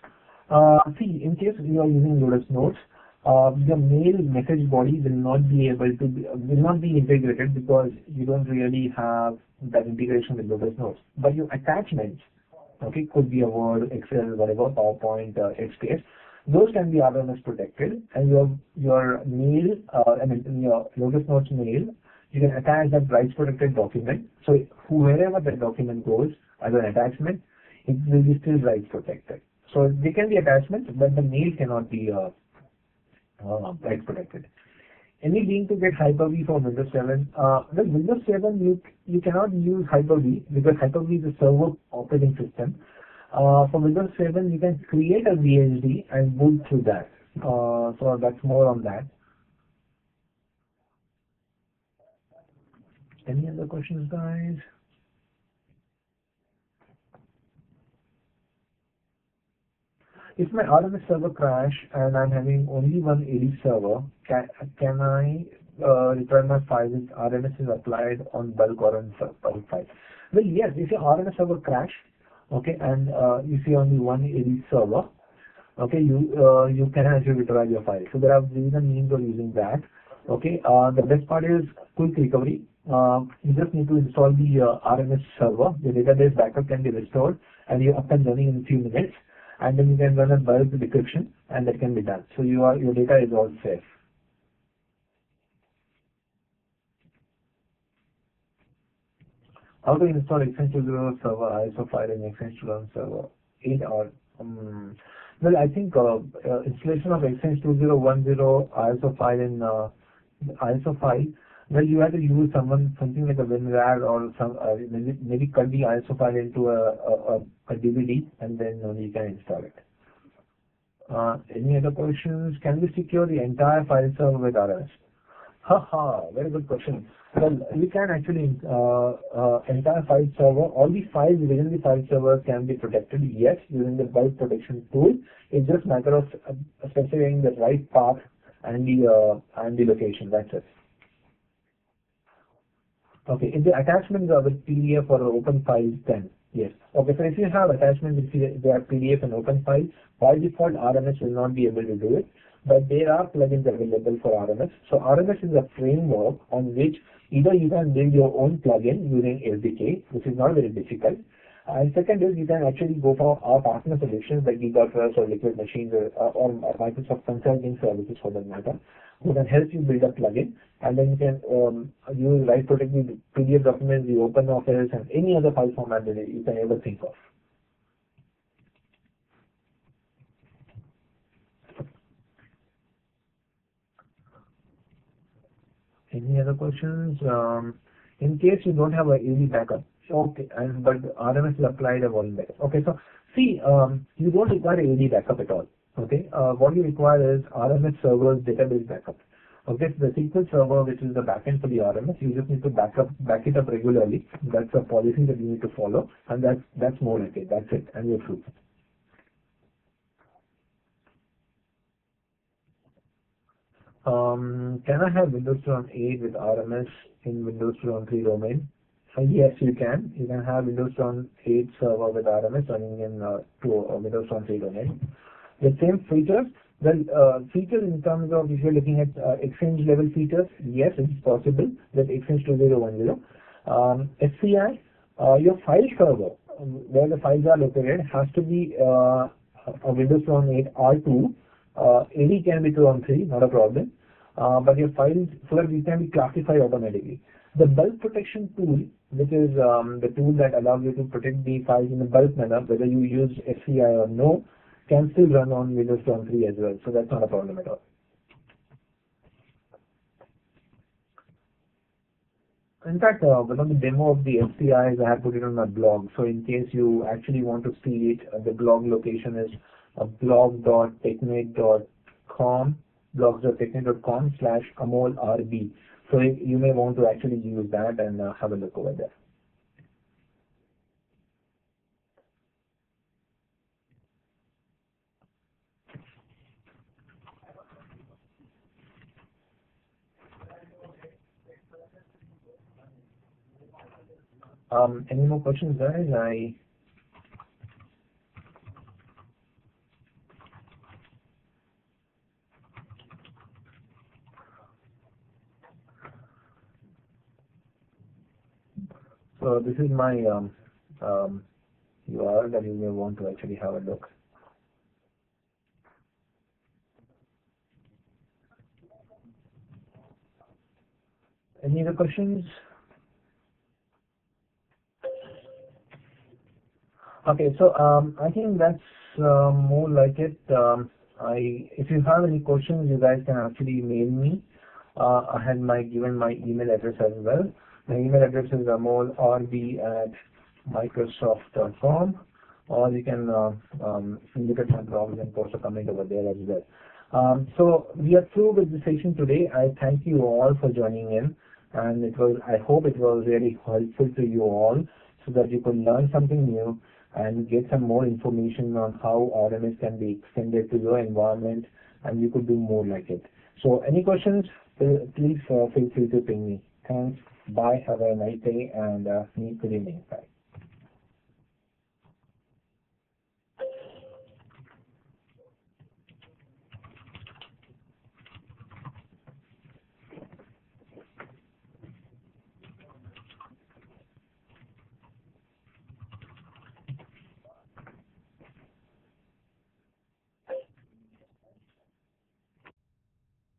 See, in case you are using Lotus Notes, the mail message body will not be integrated because you don't really have that integration with Lotus Notes. But your attachments, okay, could be a Word, Excel, whatever, PowerPoint, XPS, those can be RMS protected, and your mail, your Lotus Notes mail, you can attach that rights protected document. So wherever that document goes as an attachment, it will be still rights protected. So they can be attachments, but the mail cannot be rights protected. Any link to get Hyper-V for Windows 7? Well, Windows 7 you cannot use Hyper-V because Hyper-V is a server operating system. For Windows 7 you can create a VHD and boot through that. So that's more on that. Any other questions, guys? If my RMS server crash and I'm having only one AD server, can I return my files if RMS is applied on bulk or on bulk files? Well, yes, if your RMS server crash, okay, and you see only one AD server, okay, you can actually retrieve your file. So there are various means of using that. Okay, the best part is quick recovery. You just need to install the RMS server. The database backup can be restored, and you're up and running in a few minutes. And then you can run a bulk decryption, and that can be done. So your data is all safe. How to install Exchange 2.0 server ISO file in Exchange 2.0 server 8 or well, I think installation of Exchange 2010 ISO file in ISO file. Well, you have to use something like a WinRAR or some maybe cut the ISO file into a DVD, and then only you can install it. Any other questions? Can we secure the entire file server with RMS? Very good question. Well, we can actually entire file server, all the files within the file server can be protected, yes, using the bulk protection tool. It's just a matter of specifying the right path and the location. That's it. Okay, if the attachments are with PDF or open files, then yes. Okay, so if you have attachments if they are PDF and open files, by default RMS will not be able to do it, but there are plugins available for RMS. So RMS is a framework on which either you can build your own plugin using SDK, which is not very difficult, and second is you can actually go for our partner solutions like GigaTrust or Liquid Machines or Microsoft Consulting Services for that matter, who can help you build a plugin, and then you can use write protected PDF documents, the OpenOffice, and any other file format that you can ever think of. Any other questions? In case you don't have a AD backup, okay, and but RMS is applied a volume backup. Okay, so see, you don't require AD backup at all. Okay, what you require is RMS server's database backup. Okay, so the SQL server, which is the backend for the RMS, you just need to back it up regularly. That's a policy that you need to follow, and that's more like it. That's it, and you're through. Can I have Windows 8 with RMS in Windows 3 domain? Yes, you can. You can have Windows 8 server with RMS running in Windows 3 domain. The same features. Well, features in terms of if you're looking at Exchange level features, yes, it's possible with Exchange 2010. SCI, your file server, where the files are located, has to be a Windows 8 R2. AD can be 3, not a problem. But your files, so that we can be classified automatically. The bulk protection tool, which is the tool that allows you to protect the files in a bulk manner, whether you use SCI or no, can still run on Windows 3 as well. So that's not a problem at all. In fact, one of the demo of the SCIs, I have put it on my blog. So in case you actually want to see it, the blog location is blog.technet.com, blogs.technet.com/AmolRB. So you may want to actually use that and have a look over there. Any more questions, guys? So this is my URL that you may want to actually have a look. Any other questions? Okay, so I think that's more like it. If you have any questions, you guys can actually mail me. I had given my email address as well. My email address is amolrb@microsoft.com, or you can look at my blog and post a comment over there as well. So we are through with the session today. I thank you all for joining in, and I hope it was really helpful to you all, so that you could learn something new and get some more information on how RMS can be extended to your environment, and you could do more like it. So any questions, please feel free to ping me. Thanks. Bye. Have a nice day, and good evening. Bye.